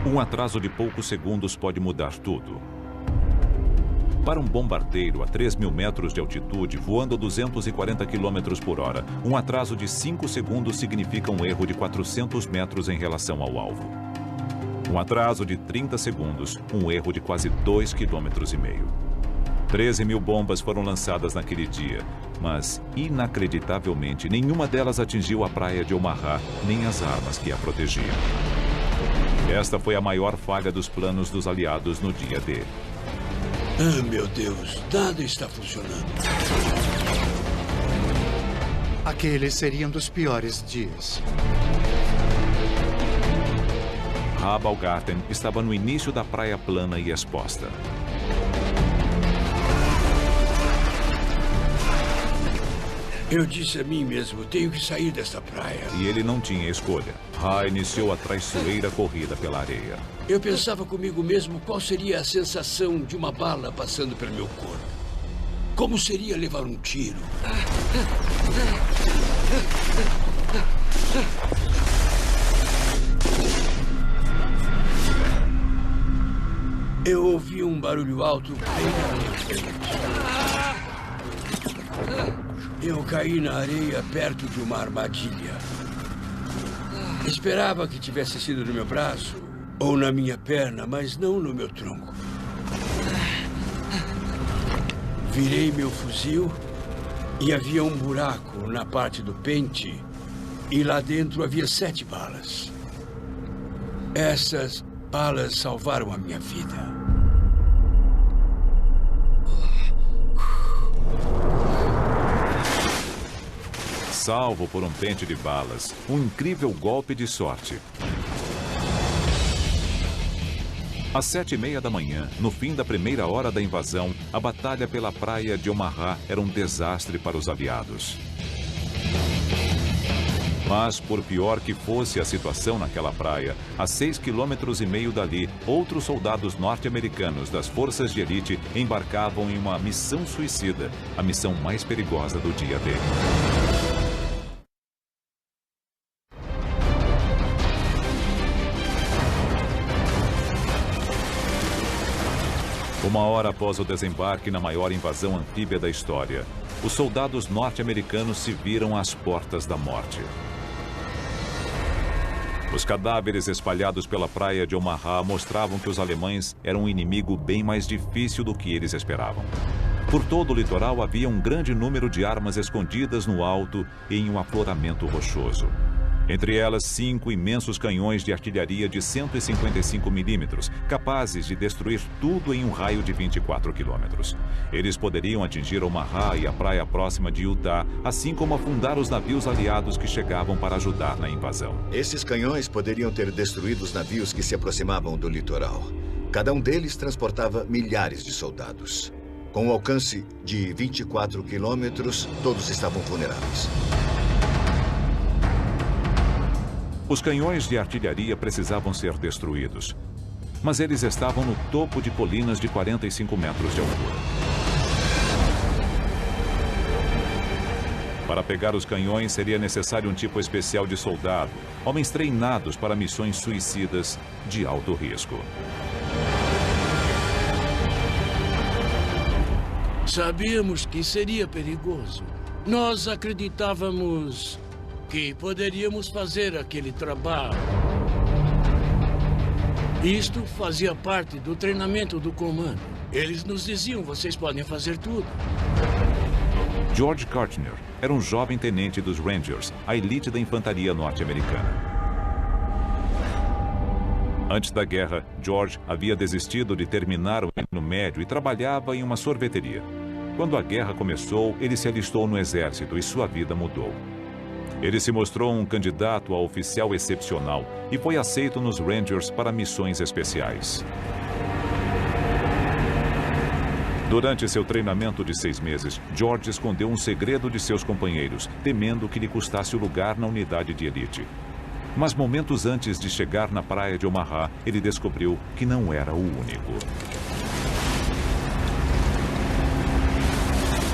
Um atraso de poucos segundos pode mudar tudo. Para um bombardeiro a 3.000 metros de altitude, voando a 240 km por hora, um atraso de 5 segundos significa um erro de 400 metros em relação ao alvo. Um atraso de 30 segundos, um erro de quase 2,5 km. 13.000 bombas foram lançadas naquele dia, mas, inacreditavelmente, nenhuma delas atingiu a praia de Omaha, nem as armas que a protegiam. Esta foi a maior falha dos planos dos aliados no dia D. Ah, meu Deus, nada está funcionando. Aqueles seriam dos piores dias. Habalgarten estava no início da praia plana e exposta. Eu disse a mim mesmo, tenho que sair desta praia. E ele não tinha escolha. Ra iniciou a traiçoeira corrida pela areia. Eu pensava comigo mesmo qual seria a sensação de uma bala passando pelo meu corpo. Como seria levar um tiro? Eu ouvi um barulho alto bem na minha frente. Eu caí na areia perto de uma armadilha. Esperava que tivesse sido no meu braço ou na minha perna, mas não no meu tronco. Virei meu fuzil e havia um buraco na parte do pente e lá dentro havia 7 balas. Essas balas salvaram a minha vida. Salvo por um pente de balas, um incrível golpe de sorte. Às 7h30 da manhã, no fim da primeira hora da invasão, a batalha pela praia de Omaha era um desastre para os aliados. Mas, por pior que fosse a situação naquela praia, a 6,5 km dali, outros soldados norte-americanos das forças de elite embarcavam em uma missão suicida, a missão mais perigosa do dia D. Uma hora após o desembarque na maior invasão anfíbia da história, os soldados norte-americanos se viram às portas da morte. Os cadáveres espalhados pela praia de Omaha mostravam que os alemães eram um inimigo bem mais difícil do que eles esperavam. Por todo o litoral havia um grande número de armas escondidas no alto e em um afloramento rochoso. Entre elas, 5 imensos canhões de artilharia de 155 milímetros, capazes de destruir tudo em um raio de 24 quilômetros. Eles poderiam atingir Omaha e a praia próxima de Utah, assim como afundar os navios aliados que chegavam para ajudar na invasão. Esses canhões poderiam ter destruído os navios que se aproximavam do litoral. Cada um deles transportava milhares de soldados. Com um alcance de 24 quilômetros, todos estavam vulneráveis. Os canhões de artilharia precisavam ser destruídos, mas eles estavam no topo de colinas de 45 metros de altura. Para pegar os canhões, seria necessário um tipo especial de soldado, homens treinados para missões suicidas de alto risco. Sabíamos que seria perigoso. Nós acreditávamos que poderíamos fazer aquele trabalho. Isto fazia parte do treinamento do comando. Eles nos diziam, vocês podem fazer tudo. George Kartner era um jovem tenente dos Rangers, a elite da infantaria norte-americana. Antes da guerra, George havia desistido de terminar o ensino médio e trabalhava em uma sorveteria. Quando a guerra começou, ele se alistou no exército e sua vida mudou. Ele se mostrou um candidato a oficial excepcional e foi aceito nos Rangers para missões especiais. Durante seu treinamento de 6 meses, George escondeu um segredo de seus companheiros, temendo que lhe custasse o lugar na unidade de elite. Mas momentos antes de chegar na praia de Omaha, ele descobriu que não era o único.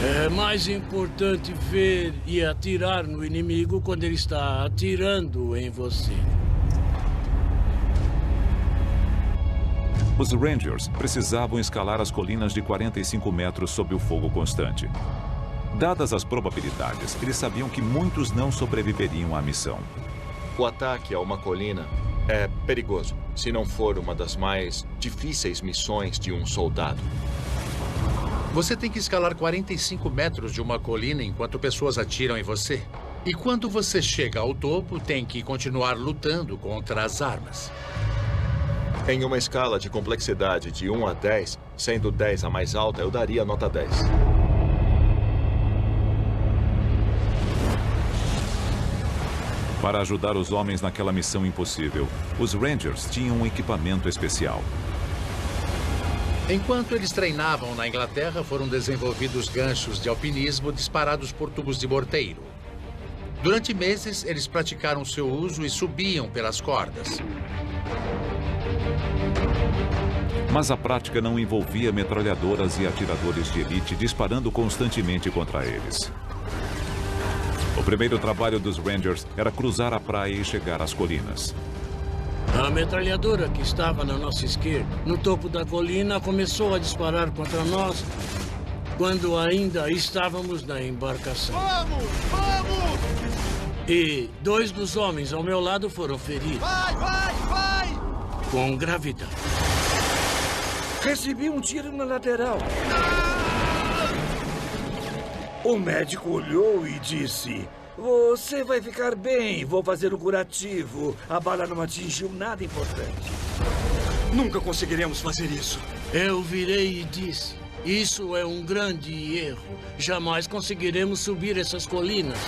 É mais importante ver e atirar no inimigo quando ele está atirando em você. Os Rangers precisavam escalar as colinas de 45 metros sob o fogo constante. Dadas as probabilidades, eles sabiam que muitos não sobreviveriam à missão. O ataque a uma colina é perigoso, se não for uma das mais difíceis missões de um soldado. Você tem que escalar 45 metros de uma colina enquanto pessoas atiram em você. E quando você chega ao topo, tem que continuar lutando contra as armas. Em uma escala de complexidade de 1 a 10, sendo 10 a mais alta, eu daria nota 10. Para ajudar os homens naquela missão impossível, os Rangers tinham um equipamento especial. Enquanto eles treinavam na Inglaterra, foram desenvolvidos ganchos de alpinismo disparados por tubos de morteiro. Durante meses, eles praticaram seu uso e subiam pelas cordas. Mas a prática não envolvia metralhadoras e atiradores de elite disparando constantemente contra eles. O primeiro trabalho dos Rangers era cruzar a praia e chegar às colinas. A metralhadora que estava na nossa esquerda, no topo da colina, começou a disparar contra nós quando ainda estávamos na embarcação. Vamos! Vamos! E 2 dos homens ao meu lado foram feridos. Vai, vai, vai! Com gravidade. Recebi um tiro na lateral. O médico olhou e disse: "Você vai ficar bem, vou fazer um curativo. A bala não atingiu nada importante." Nunca conseguiremos fazer isso. Eu virei e disse: "Isso é um grande erro. Jamais conseguiremos subir essas colinas."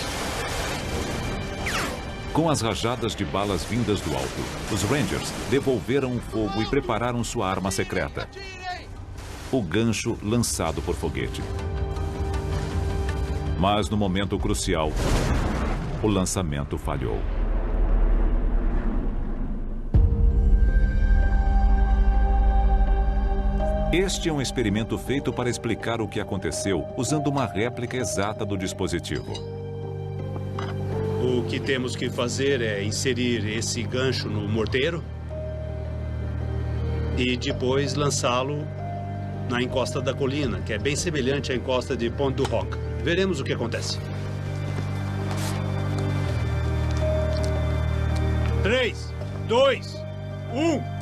Com as rajadas de balas vindas do alto, os Rangers devolveram o fogo e prepararam sua arma secreta: o gancho lançado por foguete. Mas no momento crucial, o lançamento falhou. Este é um experimento feito para explicar o que aconteceu usando uma réplica exata do dispositivo. O que temos que fazer é inserir esse gancho no morteiro e depois lançá-lo na encosta da colina, que é bem semelhante à encosta de Pont du Roc. Veremos o que acontece. 3, 2, 1...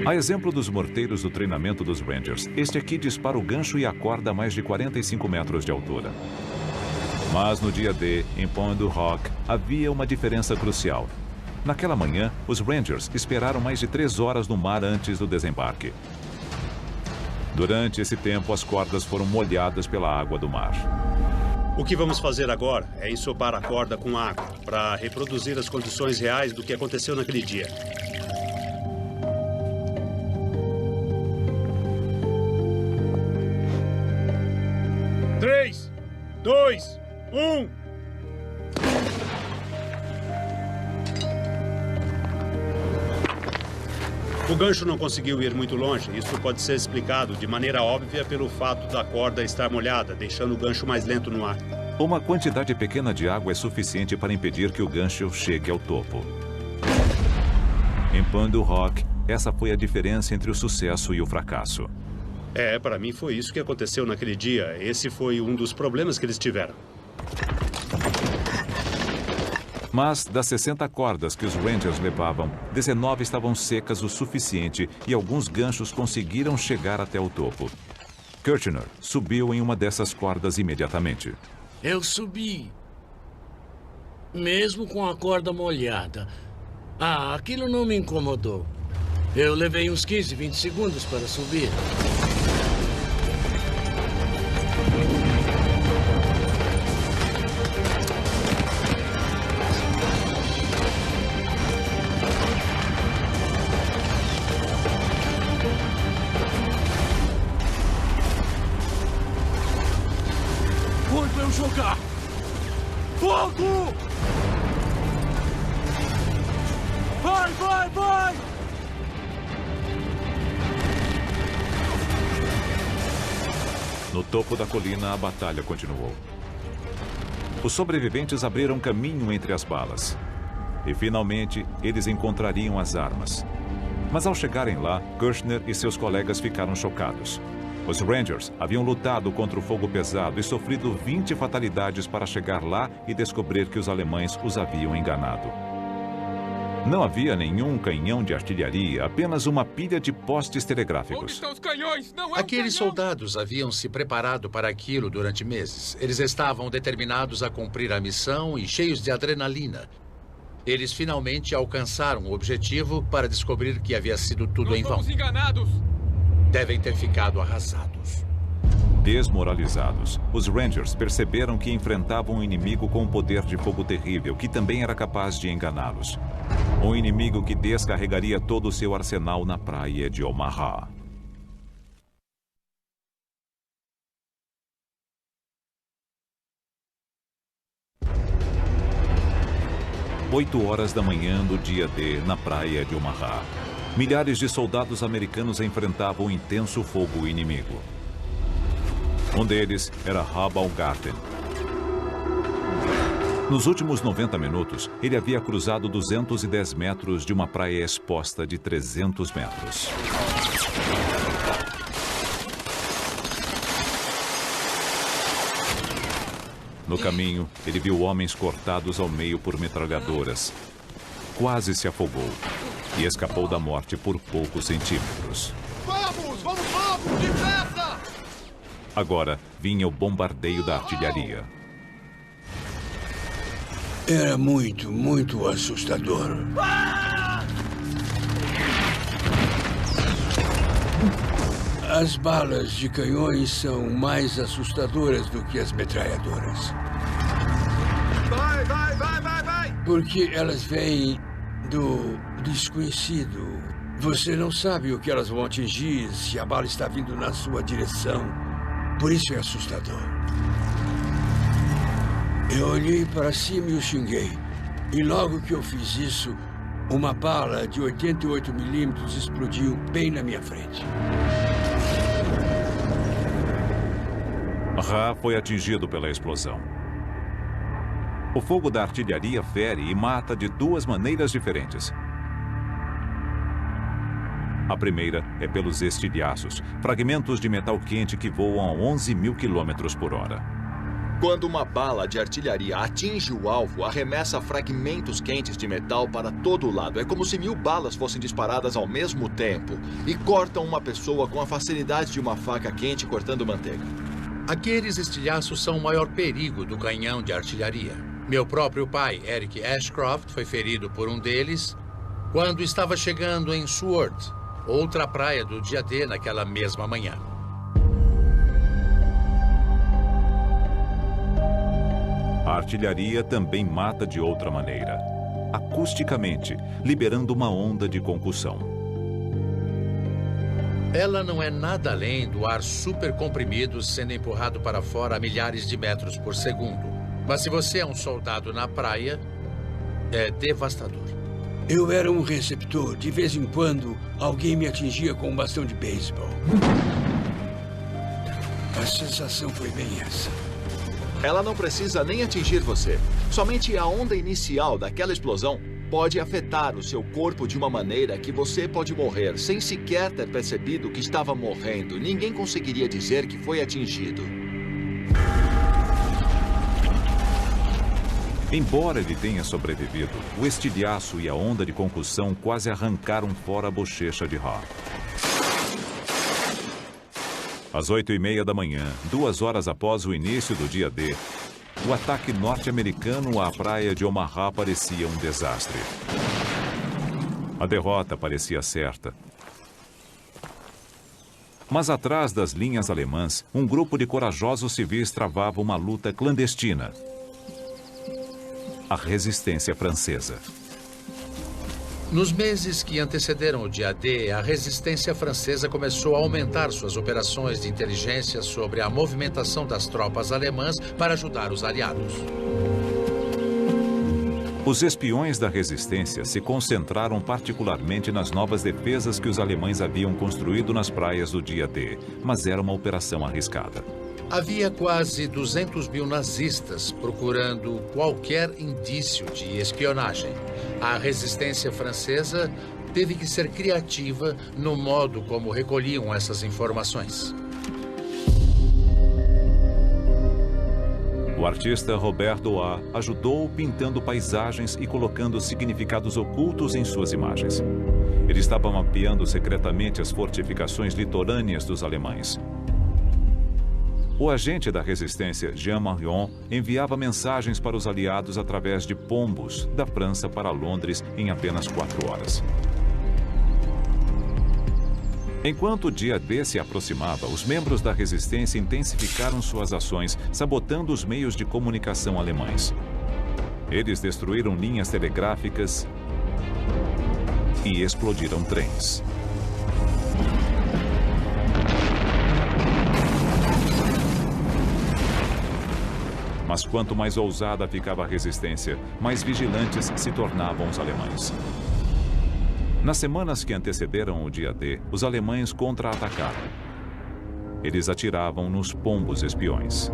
A exemplo dos morteiros do treinamento dos Rangers, este aqui dispara o gancho e acorda a mais de 45 metros de altura. Mas no dia D, em Pont du Roc, havia uma diferença crucial. Naquela manhã, os Rangers esperaram mais de 3 horas no mar antes do desembarque. Durante esse tempo, as cordas foram molhadas pela água do mar. O que vamos fazer agora é ensopar a corda com água para reproduzir as condições reais do que aconteceu naquele dia. 3, 2, 1... O gancho não conseguiu ir muito longe. Isso pode ser explicado de maneira óbvia pelo fato da corda estar molhada, deixando o gancho mais lento no ar. Uma quantidade pequena de água é suficiente para impedir que o gancho chegue ao topo. Em Pont du Roc, essa foi a diferença entre o sucesso e o fracasso. Para mim foi isso que aconteceu naquele dia. Esse foi um dos problemas que eles tiveram. Mas das 60 cordas que os Rangers levavam, 19 estavam secas o suficiente e alguns ganchos conseguiram chegar até o topo. Kirchner subiu em uma dessas cordas imediatamente. Eu subi, mesmo com a corda molhada. Aquilo não me incomodou. Eu levei uns 15, 20 segundos para subir. Foi pra eu jogar! Fogo! Vai, vai, vai! No topo da colina, a batalha continuou. Os sobreviventes abriram caminho entre as balas. E, finalmente, eles encontrariam as armas. Mas, ao chegarem lá, Kirchner e seus colegas ficaram chocados. Os Rangers haviam lutado contra o fogo pesado e sofrido 20 fatalidades para chegar lá e descobrir que os alemães os haviam enganado. Não havia nenhum canhão de artilharia, apenas uma pilha de postes telegráficos. Estão os canhões? Não é Aqueles soldados haviam se preparado para aquilo durante meses. Eles estavam determinados a cumprir a missão e cheios de adrenalina. Eles finalmente alcançaram o objetivo para descobrir que havia sido tudo em vão. Fomos enganados. Devem ter ficado arrasados. Desmoralizados, os Rangers perceberam que enfrentavam um inimigo com um poder de fogo terrível, que também era capaz de enganá-los. Um inimigo que descarregaria todo o seu arsenal na praia de Omaha. Oito horas da manhã do dia D, na praia de Omaha. Milhares de soldados americanos enfrentavam um intenso fogo inimigo. Um deles era Hal Baumgarten. Nos últimos 90 minutos, ele havia cruzado 210 metros de uma praia exposta de 300 metros. No caminho, ele viu homens cortados ao meio por metralhadoras. Quase se afogou e escapou da morte por poucos centímetros. Vamos, vamos logo, depressa! Agora vinha o bombardeio da artilharia. Era muito, muito assustador. As balas de canhões são mais assustadoras do que as metralhadoras. Vai, vai, vai, vai, vai! Porque elas vêm do desconhecido. Você não sabe o que elas vão atingir se a bala está vindo na sua direção. Por isso é assustador. Eu olhei para cima e o xinguei. E logo que eu fiz isso, uma bala de 88 milímetros explodiu bem na minha frente. Ra foi atingido pela explosão. O fogo da artilharia fere e mata de duas maneiras diferentes. A primeira é pelos estilhaços, fragmentos de metal quente que voam a 11 mil quilômetros por hora. Quando uma bala de artilharia atinge o alvo, arremessa fragmentos quentes de metal para todo lado. É como se 1000 balas fossem disparadas ao mesmo tempo e cortam uma pessoa com a facilidade de uma faca quente cortando manteiga. Aqueles estilhaços são o maior perigo do canhão de artilharia. Meu próprio pai, Eric Ashcroft, foi ferido por um deles quando estava chegando em Seward, outra praia do dia D naquela mesma manhã. A artilharia também mata de outra maneira, acusticamente, liberando uma onda de concussão. Ela não é nada além do ar supercomprimido sendo empurrado para fora a milhares de metros por segundo. Mas se você é um soldado na praia, é devastador. Eu era um receptor. De vez em quando, alguém me atingia com um bastão de beisebol. A sensação foi bem essa. Ela não precisa nem atingir você. Somente a onda inicial daquela explosão pode afetar o seu corpo de uma maneira que você pode morrer sem sequer ter percebido que estava morrendo. Ninguém conseguiria dizer que foi atingido. Embora ele tenha sobrevivido, o estilhaço e a onda de concussão quase arrancaram fora a bochecha de Ra. Às 8h30 da manhã, 2 horas após o início do dia D, o ataque norte-americano à praia de Omaha parecia um desastre. A derrota parecia certa. Mas atrás das linhas alemãs, um grupo de corajosos civis travava uma luta clandestina. A resistência francesa. Nos meses que antecederam o dia D, a resistência francesa começou a aumentar suas operações de inteligência sobre a movimentação das tropas alemãs para ajudar os aliados. Os espiões da resistência se concentraram particularmente nas novas defesas que os alemães haviam construído nas praias do dia D, mas era uma operação arriscada. Havia quase 200 mil nazistas procurando qualquer indício de espionagem. A resistência francesa teve que ser criativa no modo como recolhiam essas informações. O artista Roberto A. ajudou pintando paisagens e colocando significados ocultos em suas imagens. Ele estava mapeando secretamente as fortificações litorâneas dos alemães. O agente da resistência, Jean Marion, enviava mensagens para os aliados através de pombos da França para Londres em apenas 4 horas. Enquanto o dia D se aproximava, os membros da resistência intensificaram suas ações, sabotando os meios de comunicação alemães. Eles destruíram linhas telegráficas e explodiram trens. Mas quanto mais ousada ficava a resistência, mais vigilantes se tornavam os alemães. Nas semanas que antecederam o dia D, os alemães contra-atacaram. Eles atiravam nos pombos espiões.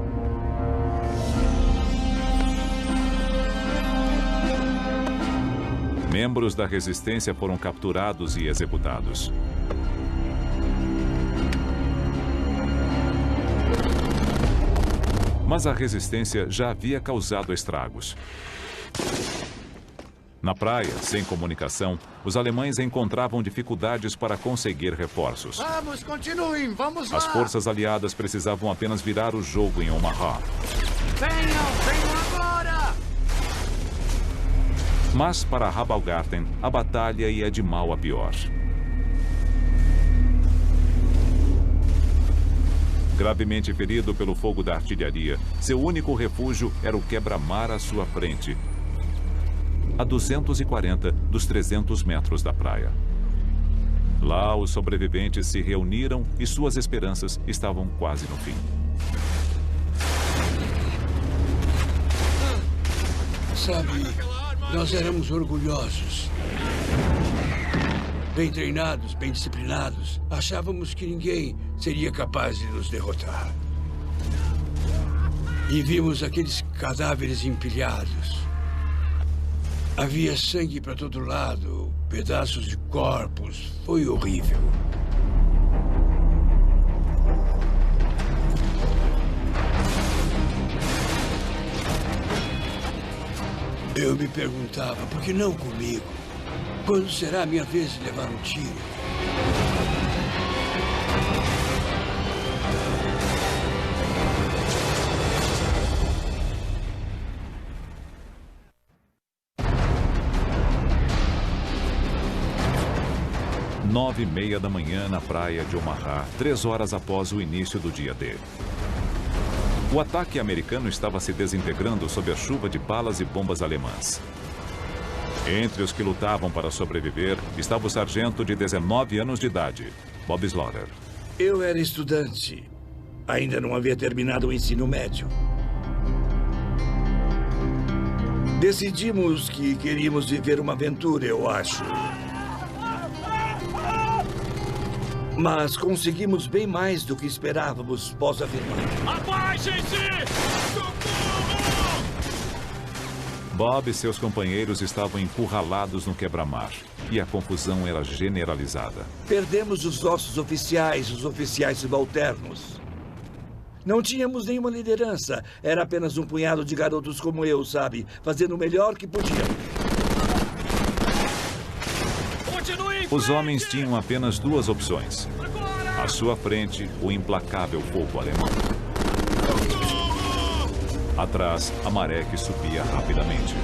Membros da resistência foram capturados e executados. Mas a resistência já havia causado estragos. Na praia, sem comunicação, os alemães encontravam dificuldades para conseguir reforços. Vamos, continuem, vamos lá! As forças aliadas precisavam apenas virar o jogo em Omaha. Venham agora! Mas para Habalgarten, a batalha ia de mal a pior. Gravemente ferido pelo fogo da artilharia, seu único refúgio era o quebra-mar à sua frente, a 240 dos 300 metros da praia. Lá, os sobreviventes se reuniram e suas esperanças estavam quase no fim. Sabe, nós éramos orgulhosos. Bem treinados, bem disciplinados. Achávamos que ninguém seria capaz de nos derrotar. E vimos aqueles cadáveres empilhados. Havia sangue para todo lado, pedaços de corpos. Foi horrível. Eu me perguntava, por que não comigo? Quando será a minha vez de levar um tiro? Nove e meia da manhã na praia de Omaha, 3 horas após o início do dia D. O ataque americano estava se desintegrando sob a chuva de balas e bombas alemãs. Entre os que lutavam para sobreviver estava o sargento de 19 anos de idade, Bob Slaughter. Eu era estudante. Ainda não havia terminado o ensino médio. Decidimos que queríamos viver uma aventura, eu acho. Mas conseguimos bem mais do que esperávamos, posso afirmar. Abaixem-se! Bob e seus companheiros estavam encurralados no quebra-mar e a confusão era generalizada. Perdemos os nossos oficiais, os oficiais subalternos. Não tínhamos nenhuma liderança. Era apenas um punhado de garotos como eu, sabe? Fazendo o melhor que podiam. Os homens tinham apenas 2 opções. À sua frente, o implacável fogo alemão. Atrás, a maré que subia rapidamente.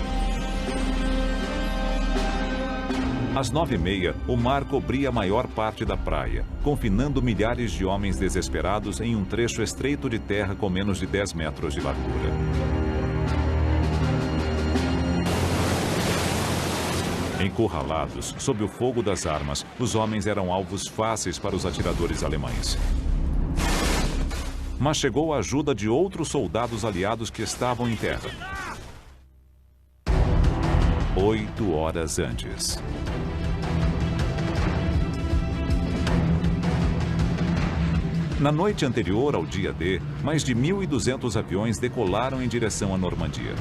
Às 9h30, o mar cobria a maior parte da praia, confinando milhares de homens desesperados em um trecho estreito de terra com menos de 10 metros de largura. Encurralados, sob o fogo das armas, os homens eram alvos fáceis para os atiradores alemães. Mas chegou a ajuda de outros soldados aliados que estavam em terra. 8 horas antes. Na noite anterior ao dia D, mais de 1.200 aviões decolaram em direção à Normandia.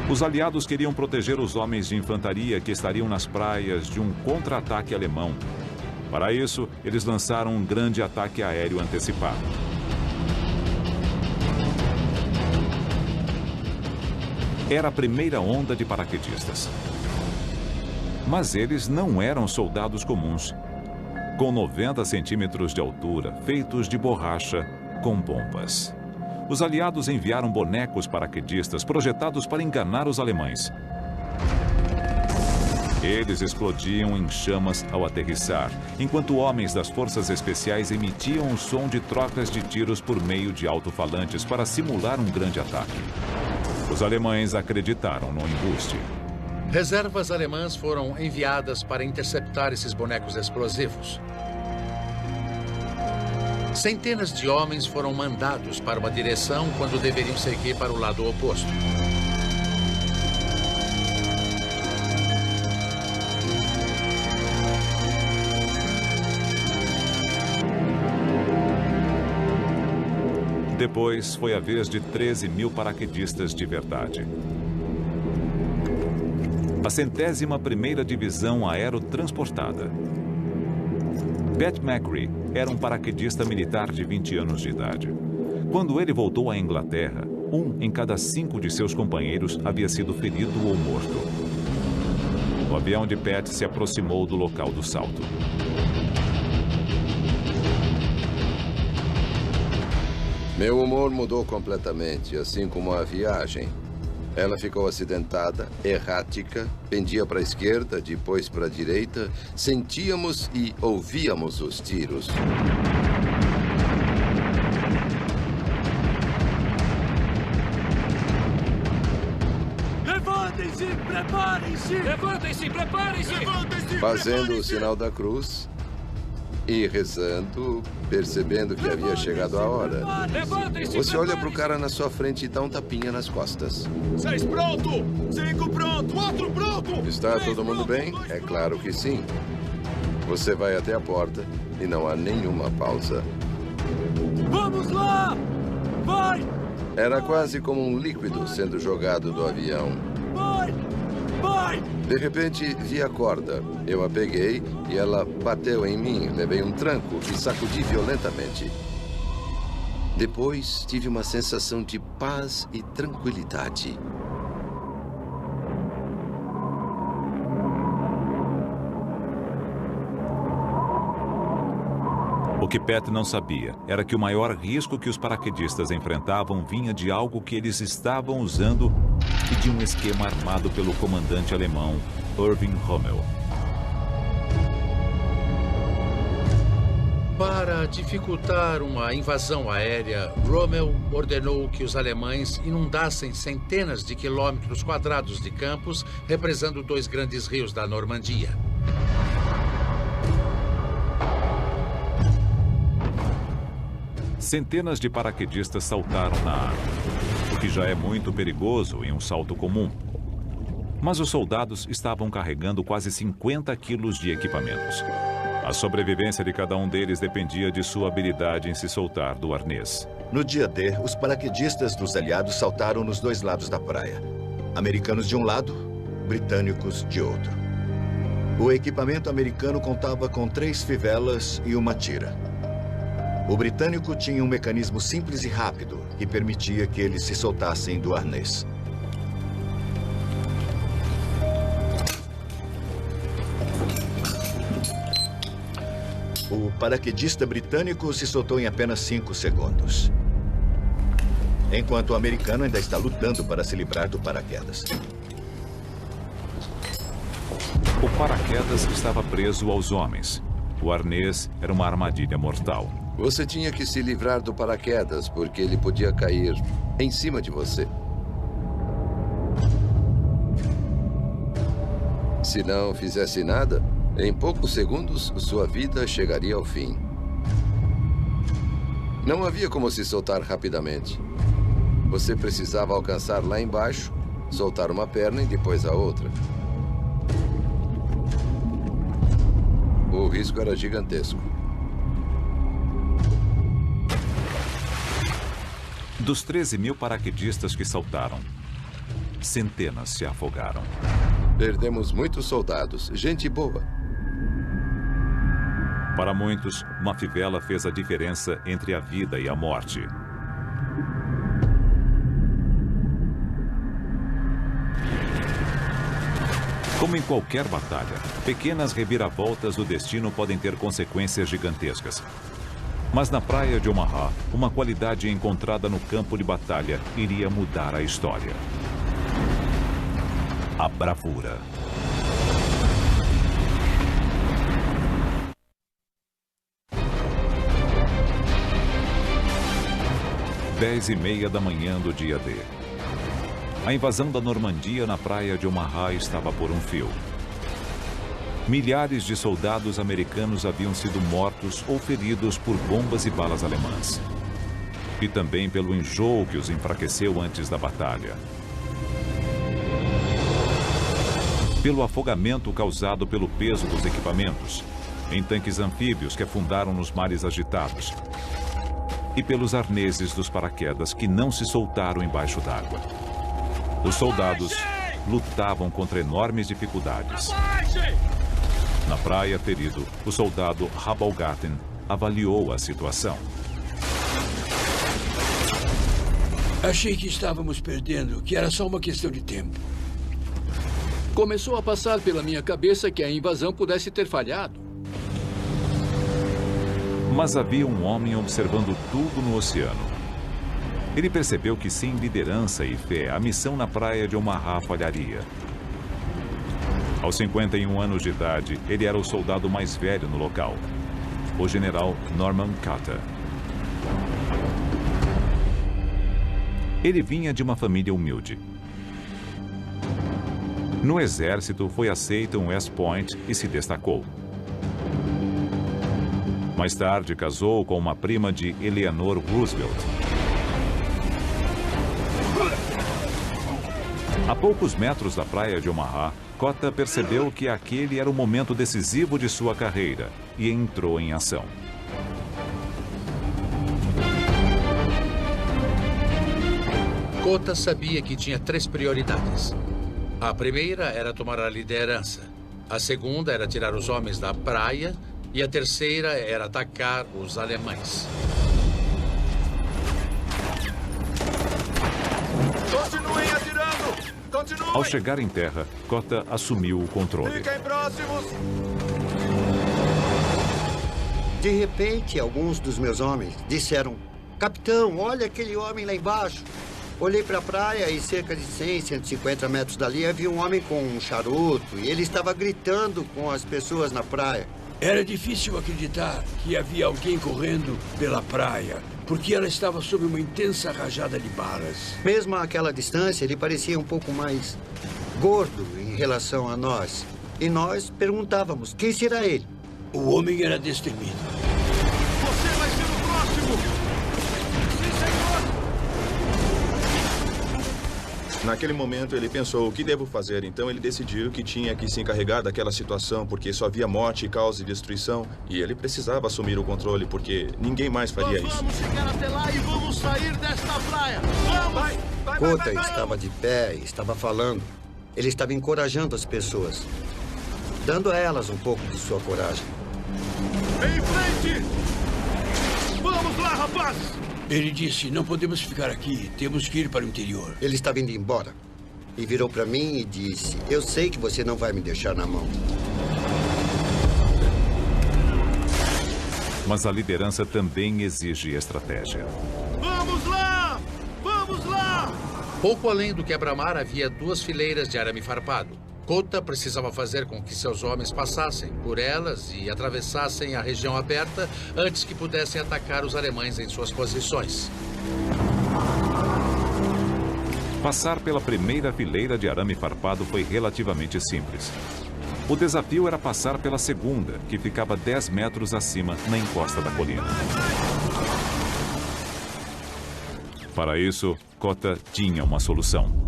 Os aliados queriam proteger os homens de infantaria que estariam nas praias de um contra-ataque alemão. Para isso, eles lançaram um grande ataque aéreo antecipado. Era a primeira onda de paraquedistas. Mas eles não eram soldados comuns. Com 90 centímetros de altura, feitos de borracha, com pompas. Os aliados enviaram bonecos paraquedistas projetados para enganar os alemães. Eles explodiam em chamas ao aterrissar, enquanto homens das forças especiais emitiam um som de trocas de tiros por meio de alto-falantes para simular um grande ataque. Os alemães acreditaram no embuste. Reservas alemãs foram enviadas para interceptar esses bonecos explosivos. Centenas de homens foram mandados para uma direção quando deveriam seguir para o lado oposto. Depois foi a vez de 13 mil paraquedistas de verdade. A 101ª Divisão Aerotransportada. Pat McCree era um paraquedista militar de 20 anos de idade. Quando ele voltou à Inglaterra, 1 em cada 5 de seus companheiros havia sido ferido ou morto. O avião de Pat se aproximou do local do salto. Meu humor mudou completamente, assim como a viagem. Ela ficou acidentada, errática, pendia para a esquerda, depois para a direita. Sentíamos e ouvíamos os tiros. Levantem-se, preparem-se! Levantem-se, preparem-se! Fazendo o sinal da cruz e rezando, percebendo que havia chegado a hora. Você olha para o cara na sua frente e dá um tapinha nas costas. 6 pronto! 5 pronto! 4 pronto! Está todo mundo bem? É claro que sim. Você vai até a porta e não há nenhuma pausa. Vamos lá! Vai! Era quase como um líquido sendo jogado do avião. Vai! Vai! De repente, vi a corda. Eu a peguei e ela bateu em mim. Levei um tranco e sacudi violentamente. Depois, tive uma sensação de paz e tranquilidade. O que Pat não sabia era que o maior risco que os paraquedistas enfrentavam vinha de algo que eles estavam usando e de um esquema armado pelo comandante alemão Erwin Rommel. Para dificultar uma invasão aérea, Rommel ordenou que os alemães inundassem centenas de quilômetros quadrados de campos, represando 2 grandes rios da Normandia. Centenas de paraquedistas saltaram na água, o que já é muito perigoso em um salto comum. Mas os soldados estavam carregando quase 50 quilos de equipamentos. A sobrevivência de cada um deles dependia de sua habilidade em se soltar do arnês. No dia D, os paraquedistas dos aliados saltaram nos 2 lados da praia. Americanos de um lado, britânicos de outro. O equipamento americano contava com 3 fivelas e uma tira. O britânico tinha um mecanismo simples e rápido que permitia que eles se soltassem do arnês. O paraquedista britânico se soltou em apenas 5 segundos. Enquanto o americano ainda está lutando para se livrar do paraquedas. O paraquedas estava preso aos homens. O arnês era uma armadilha mortal. Você tinha que se livrar do paraquedas, porque ele podia cair em cima de você. Se não fizesse nada, em poucos segundos, sua vida chegaria ao fim. Não havia como se soltar rapidamente. Você precisava alcançar lá embaixo, soltar uma perna e depois a outra. O risco era gigantesco. Dos 13 mil paraquedistas que saltaram, centenas se afogaram. Perdemos muitos soldados, gente boa. Para muitos, uma fivela fez a diferença entre a vida e a morte. Como em qualquer batalha, pequenas reviravoltas do destino podem ter consequências gigantescas. Mas na praia de Omaha, uma qualidade encontrada no campo de batalha iria mudar a história. A bravura. Dez e meia da manhã do dia D. A invasão da Normandia na praia de Omaha estava por um fio. Milhares de soldados americanos haviam sido mortos ou feridos por bombas e balas alemãs. E também pelo enjoo que os enfraqueceu antes da batalha. Pelo afogamento causado pelo peso dos equipamentos, em tanques anfíbios que afundaram nos mares agitados. E pelos arneses dos paraquedas que não se soltaram embaixo d'água. Os soldados lutavam contra enormes dificuldades. Na praia, ferido, o soldado Rabalgaten avaliou a situação. Achei que estávamos perdendo, que era só uma questão de tempo. Começou a passar pela minha cabeça que a invasão pudesse ter falhado. Mas havia um homem observando tudo no oceano. Ele percebeu que sem liderança e fé, a missão na praia de Omaha falharia. Aos 51 anos de idade, ele era o soldado mais velho no local, o general Norman Carter. Ele vinha de uma família humilde. No exército, foi aceito em West Point e se destacou. Mais tarde, casou com uma prima de Eleanor Roosevelt. A poucos metros da praia de Omaha, Cota percebeu que aquele era o momento decisivo de sua carreira e entrou em ação. Cota sabia que tinha 3 prioridades. A primeira era tomar a liderança. A segunda era tirar os homens da praia. E a terceira era atacar os alemães. Continuem atirando! Continuem! Ao chegar em terra, Cota assumiu o controle. Fiquem próximos! De repente, alguns dos meus homens disseram: Capitão, olha aquele homem lá embaixo. Olhei para a praia e cerca de 100, 150 metros dali havia um homem com um charuto e ele estava gritando com as pessoas na praia. Era difícil acreditar que havia alguém correndo pela praia, porque ela estava sob uma intensa rajada de balas. Mesmo àquela distância, ele parecia um pouco mais gordo em relação a nós. E nós perguntávamos, quem será ele? O homem era destemido. Você vai ser o próximo! Sim, senhor! Naquele momento, ele pensou, o que devo fazer? Então, ele decidiu que tinha que se encarregar daquela situação, porque só havia morte, caos e destruição. E ele precisava assumir o controle, porque ninguém mais faria isso. Vamos chegar até lá e vamos sair desta praia! Vamos! Cota estava de pé, estava falando. Ele estava encorajando as pessoas, dando a elas um pouco de sua coragem. Em frente! Vamos lá, rapazes! Ele disse, não podemos ficar aqui, temos que ir para o interior. Ele estava indo embora. E virou para mim e disse, eu sei que você não vai me deixar na mão. Mas a liderança também exige estratégia. Vamos lá! Vamos lá! Pouco além do quebra-mar havia 2 fileiras de arame farpado. Cota precisava fazer com que seus homens passassem por elas e atravessassem a região aberta antes que pudessem atacar os alemães em suas posições. Passar pela primeira fileira de arame farpado foi relativamente simples. O desafio era passar pela segunda, que ficava 10 metros acima na encosta da colina. Para isso, Cota tinha uma solução.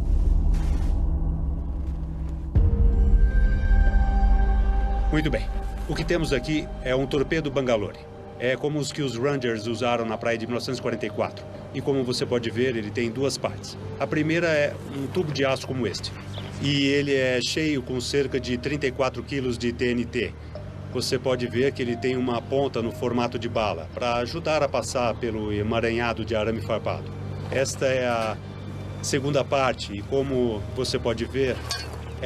Muito bem. O que temos aqui é um torpedo Bangalore. É como os que os Rangers usaram na praia de 1944. E como você pode ver, ele tem 2 partes. A primeira é um tubo de aço como este. E ele é cheio com cerca de 34 quilos de TNT. Você pode ver que ele tem uma ponta no formato de bala, para ajudar a passar pelo emaranhado de arame farpado. Esta é a segunda parte, e como você pode ver,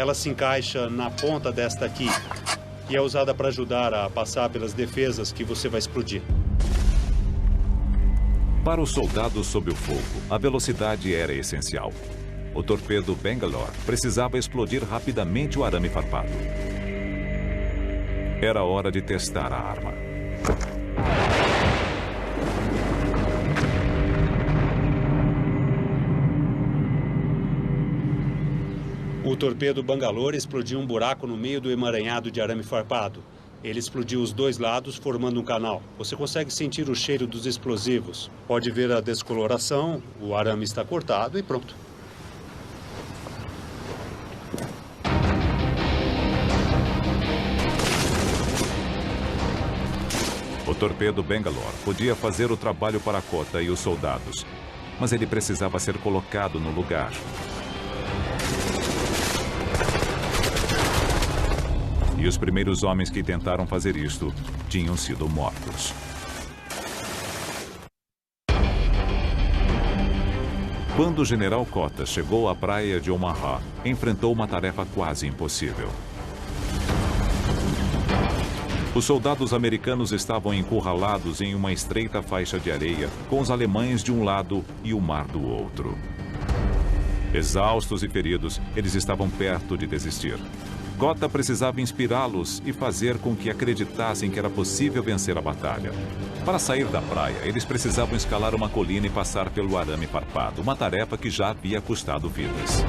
Ela se encaixa na ponta desta aqui, que é usada para ajudar a passar pelas defesas que você vai explodir. Para os soldados sob o fogo, a velocidade era essencial. O torpedo Bangalore precisava explodir rapidamente o arame farpado. Era hora de testar a arma. O torpedo Bangalore explodiu um buraco no meio do emaranhado de arame farpado. Ele explodiu os dois lados, formando um canal. Você consegue sentir o cheiro dos explosivos. Pode ver a descoloração, o arame está cortado e pronto. O torpedo Bangalore podia fazer o trabalho para Kota e os soldados, mas ele precisava ser colocado no lugar. E os primeiros homens que tentaram fazer isto tinham sido mortos. Quando o general Kota chegou à praia de Omaha, enfrentou uma tarefa quase impossível. Os soldados americanos estavam encurralados em uma estreita faixa de areia, com os alemães de um lado e o mar do outro. Exaustos e feridos, eles estavam perto de desistir. Kota precisava inspirá-los e fazer com que acreditassem que era possível vencer a batalha. Para sair da praia, eles precisavam escalar uma colina e passar pelo arame farpado, uma tarefa que já havia custado vidas.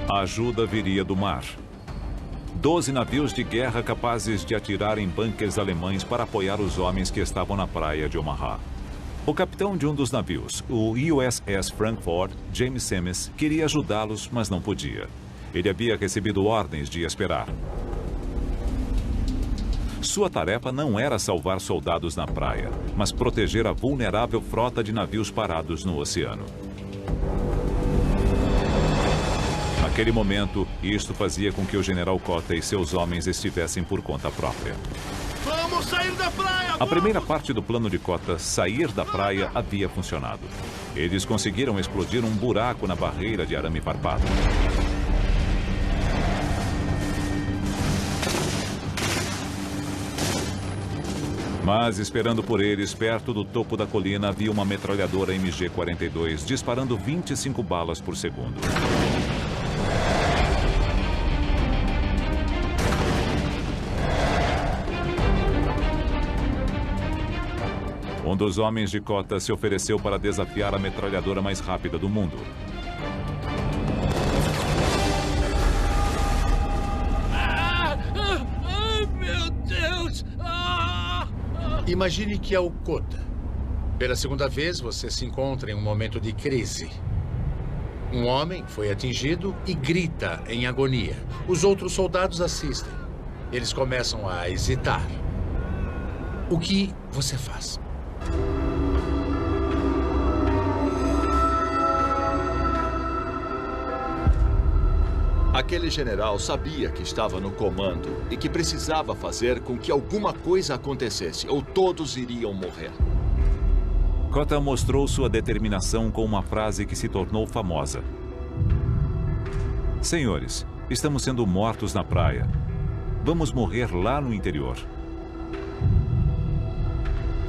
A ajuda viria do mar. 12 navios de guerra capazes de atirar em bunkers alemães para apoiar os homens que estavam na praia de Omaha. O capitão de um dos navios, o USS Frankfurt, James Semmes, queria ajudá-los, mas não podia. Ele havia recebido ordens de esperar. Sua tarefa não era salvar soldados na praia, mas proteger a vulnerável frota de navios parados no oceano. Naquele momento, isto fazia com que o general Kota e seus homens estivessem por conta própria. Vamos sair da praia! A primeira parte do plano de Kota, sair da praia, havia funcionado. Eles conseguiram explodir um buraco na barreira de arame farpado. Mas, esperando por eles, perto do topo da colina, havia uma metralhadora MG-42 disparando 25 balas por segundo. Um dos homens de Kota se ofereceu para desafiar a metralhadora mais rápida do mundo. Meu Deus! Imagine que é o Kota. Pela segunda vez, você se encontra em um momento de crise. Um homem foi atingido e grita em agonia. Os outros soldados assistem. Eles começam a hesitar. O que você faz? Aquele general sabia que estava no comando e que precisava fazer com que alguma coisa acontecesse, ou todos iriam morrer. Kota mostrou sua determinação com uma frase que se tornou famosa. Senhores, estamos sendo mortos na praia. Vamos morrer lá no interior.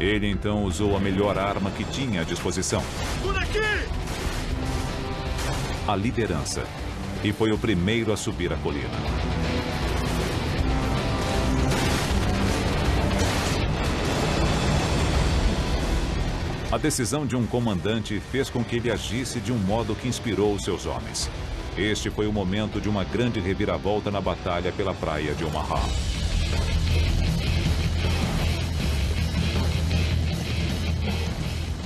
Ele então usou a melhor arma que tinha à disposição. Por aqui! A liderança. E foi o primeiro a subir a colina. A decisão de um comandante fez com que ele agisse de um modo que inspirou os seus homens. Este foi o momento de uma grande reviravolta na batalha pela praia de Omaha.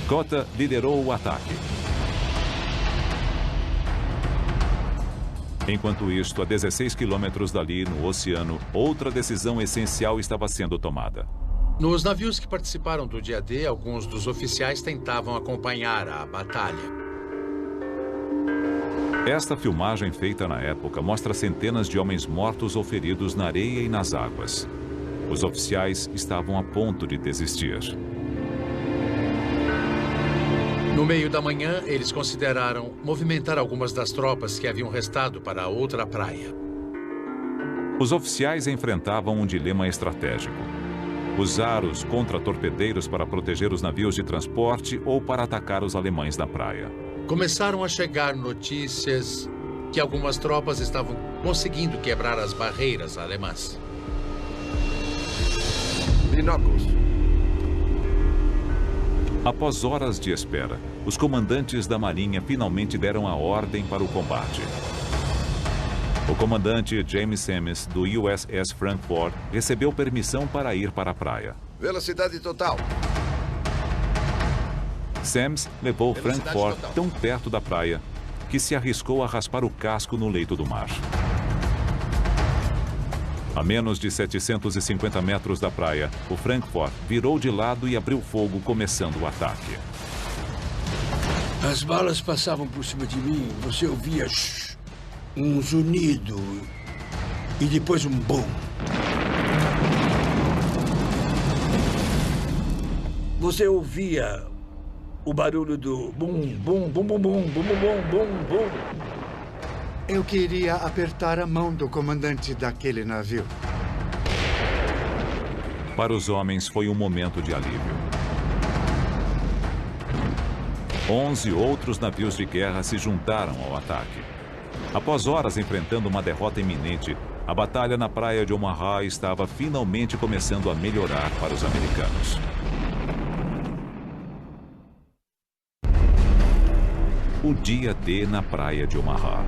Kota liderou o ataque. Enquanto isto, a 16 quilômetros dali, no oceano, outra decisão essencial estava sendo tomada. Nos navios que participaram do dia D, alguns dos oficiais tentavam acompanhar a batalha. Esta filmagem feita na época mostra centenas de homens mortos ou feridos na areia e nas águas. Os oficiais estavam a ponto de desistir. No meio da manhã, eles consideraram movimentar algumas das tropas que haviam restado para a outra praia. Os oficiais enfrentavam um dilema estratégico: usar os contra-torpedeiros para proteger os navios de transporte ou para atacar os alemães na praia. Começaram a chegar notícias que algumas tropas estavam conseguindo quebrar as barreiras alemãs. Binóculos. Após horas de espera, os comandantes da Marinha finalmente deram a ordem para o combate. O comandante James Semmes, do USS Frankfurt, recebeu permissão para ir para a praia. Velocidade total. Semmes levou Frankfurt tão perto da praia que se arriscou a raspar o casco no leito do mar. A menos de 750 metros da praia, o Frankfurt virou de lado e abriu fogo, começando o ataque. As balas passavam por cima de mim, você ouvia um zunido e depois um boom. Você ouvia o barulho do bum, bum, bum, bum, bum, bum, bum, bum, bum. Eu queria apertar a mão do comandante daquele navio. Para os homens, foi um momento de alívio. 11 outros navios de guerra se juntaram ao ataque. Após horas enfrentando uma derrota iminente, a batalha na praia de Omaha estava finalmente começando a melhorar para os americanos. O dia D na praia de Omaha.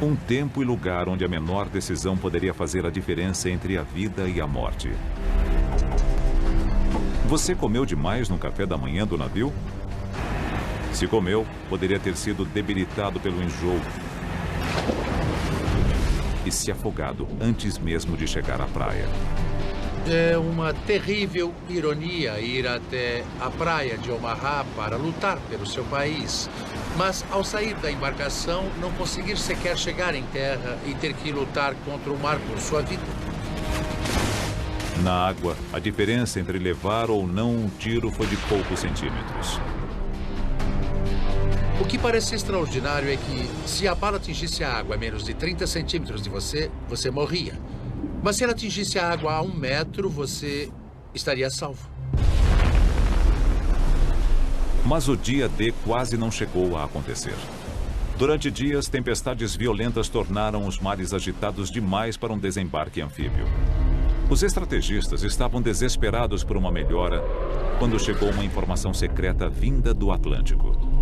Um tempo e lugar onde a menor decisão poderia fazer a diferença entre a vida e a morte. Você comeu demais no café da manhã do navio? Se comeu, poderia ter sido debilitado pelo enjoo e se afogado antes mesmo de chegar à praia. É uma terrível ironia ir até a praia de Omaha para lutar pelo seu país, mas ao sair da embarcação não conseguir sequer chegar em terra e ter que lutar contra o mar por sua vida. Na água, a diferença entre levar ou não um tiro foi de poucos centímetros. O que parece extraordinário é que, se a bala atingisse a água a menos de 30 centímetros de você, você morria. Mas se ela atingisse a água a 1 metro, você estaria salvo. Mas o dia D quase não chegou a acontecer. Durante dias, tempestades violentas tornaram os mares agitados demais para um desembarque anfíbio. Os estrategistas estavam desesperados por uma melhora quando chegou uma informação secreta vinda do Atlântico.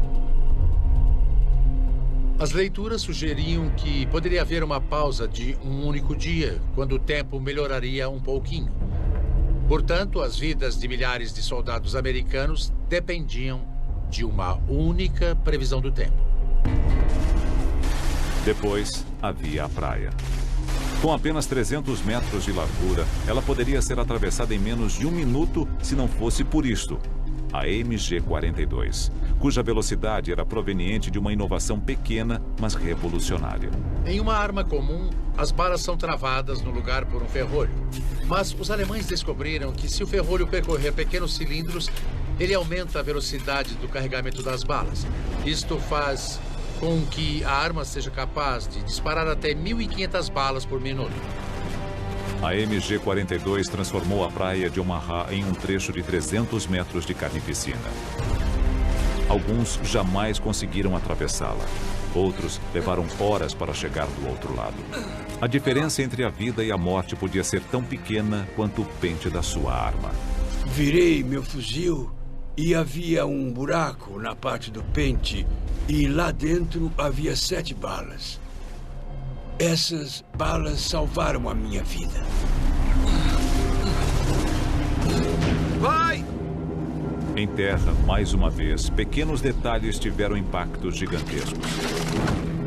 As leituras sugeriam que poderia haver uma pausa de um único dia, quando o tempo melhoraria um pouquinho. Portanto, as vidas de milhares de soldados americanos dependiam de uma única previsão do tempo. Depois, havia a praia. Com apenas 300 metros de largura, ela poderia ser atravessada em menos de 1 minuto se não fosse por isto: a MG-42, cuja velocidade era proveniente de uma inovação pequena, mas revolucionária. Em uma arma comum, as balas são travadas no lugar por um ferrolho. Mas os alemães descobriram que se o ferrolho percorrer pequenos cilindros, ele aumenta a velocidade do carregamento das balas. Isto faz com que a arma seja capaz de disparar até 1.500 balas por minuto. A MG-42 transformou a praia de Omaha em um trecho de 300 metros de carnificina. Alguns jamais conseguiram atravessá-la. Outros levaram horas para chegar do outro lado. A diferença entre a vida e a morte podia ser tão pequena quanto o pente da sua arma. Virei meu fuzil e havia um buraco na parte do pente e lá dentro havia 7 balas. Essas balas salvaram a minha vida. Vai! Em terra, mais uma vez, pequenos detalhes tiveram impactos gigantescos.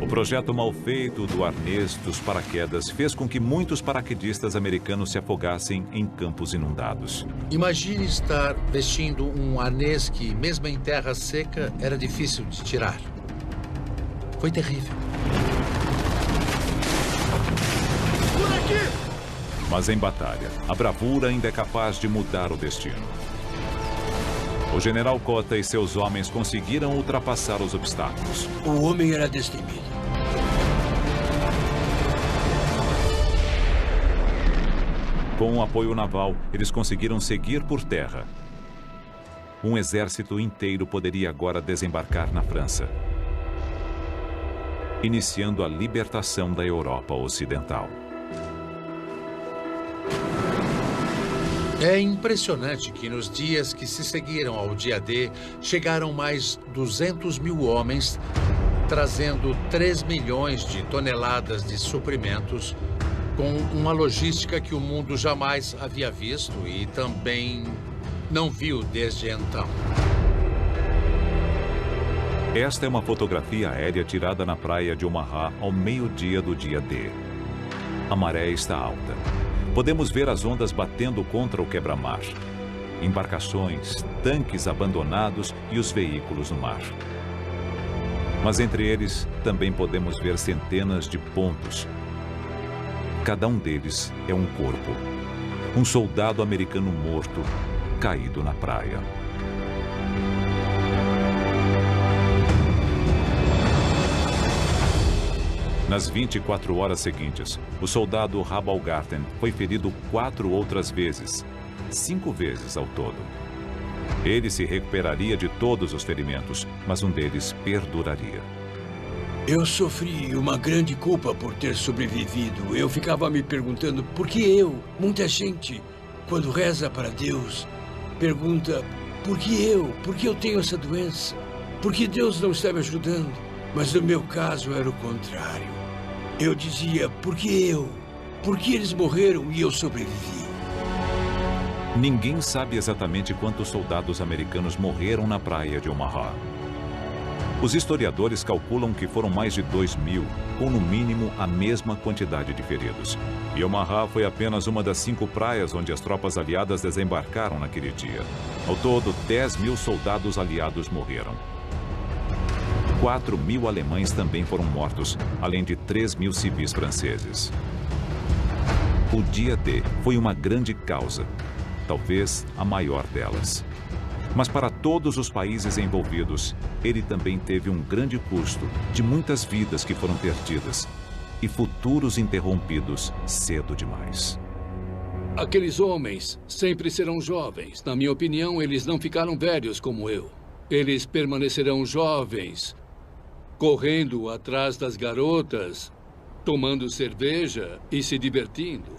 O projeto mal feito do arnês dos paraquedas fez com que muitos paraquedistas americanos se afogassem em campos inundados. Imagine estar vestindo um arnês que, mesmo em terra seca, era difícil de tirar. Foi terrível. Por Mas em batalha, a bravura ainda é capaz de mudar o destino. O general Cota e seus homens conseguiram ultrapassar os obstáculos. O homem era destemido. Com o apoio naval, eles conseguiram seguir por terra. Um exército inteiro poderia agora desembarcar na França, iniciando a libertação da Europa Ocidental. É impressionante que nos dias que se seguiram ao dia D, chegaram mais 200 mil homens, trazendo 3 milhões de toneladas de suprimentos, com uma logística que o mundo jamais havia visto e também não viu desde então. Esta é uma fotografia aérea tirada na praia de Omaha ao meio-dia do dia D. A maré está alta. Podemos ver as ondas batendo contra o quebra-mar. Embarcações, tanques abandonados e os veículos no mar. Mas entre eles também podemos ver centenas de pontos. Cada um deles é um corpo. Um soldado americano morto, caído na praia. Nas 24 horas seguintes, o soldado Rabalgarten foi ferido 4 outras vezes, 5 vezes ao todo. Ele se recuperaria de todos os ferimentos, mas um deles perduraria. Eu sofri uma grande culpa por ter sobrevivido. Eu ficava me perguntando por que eu, muita gente, quando reza para Deus, pergunta por que eu tenho essa doença? Por que Deus não está me ajudando? Mas no meu caso era o contrário. Eu dizia, por que eu? Por que eles morreram e eu sobrevivi? Ninguém sabe exatamente quantos soldados americanos morreram na praia de Omaha. Os historiadores calculam que foram mais de 2.000, ou no mínimo a mesma quantidade de feridos. E Omaha foi apenas uma das 5 praias onde as tropas aliadas desembarcaram naquele dia. Ao todo, 10.000 soldados aliados morreram. 4.000 alemães também foram mortos, além de 3.000 civis franceses. O dia D foi uma grande causa, talvez a maior delas. Mas para todos os países envolvidos, ele também teve um grande custo de muitas vidas que foram perdidas e futuros interrompidos cedo demais. Aqueles homens sempre serão jovens. Na minha opinião, eles não ficaram velhos como eu. Eles permanecerão jovens, correndo atrás das garotas, tomando cerveja e se divertindo.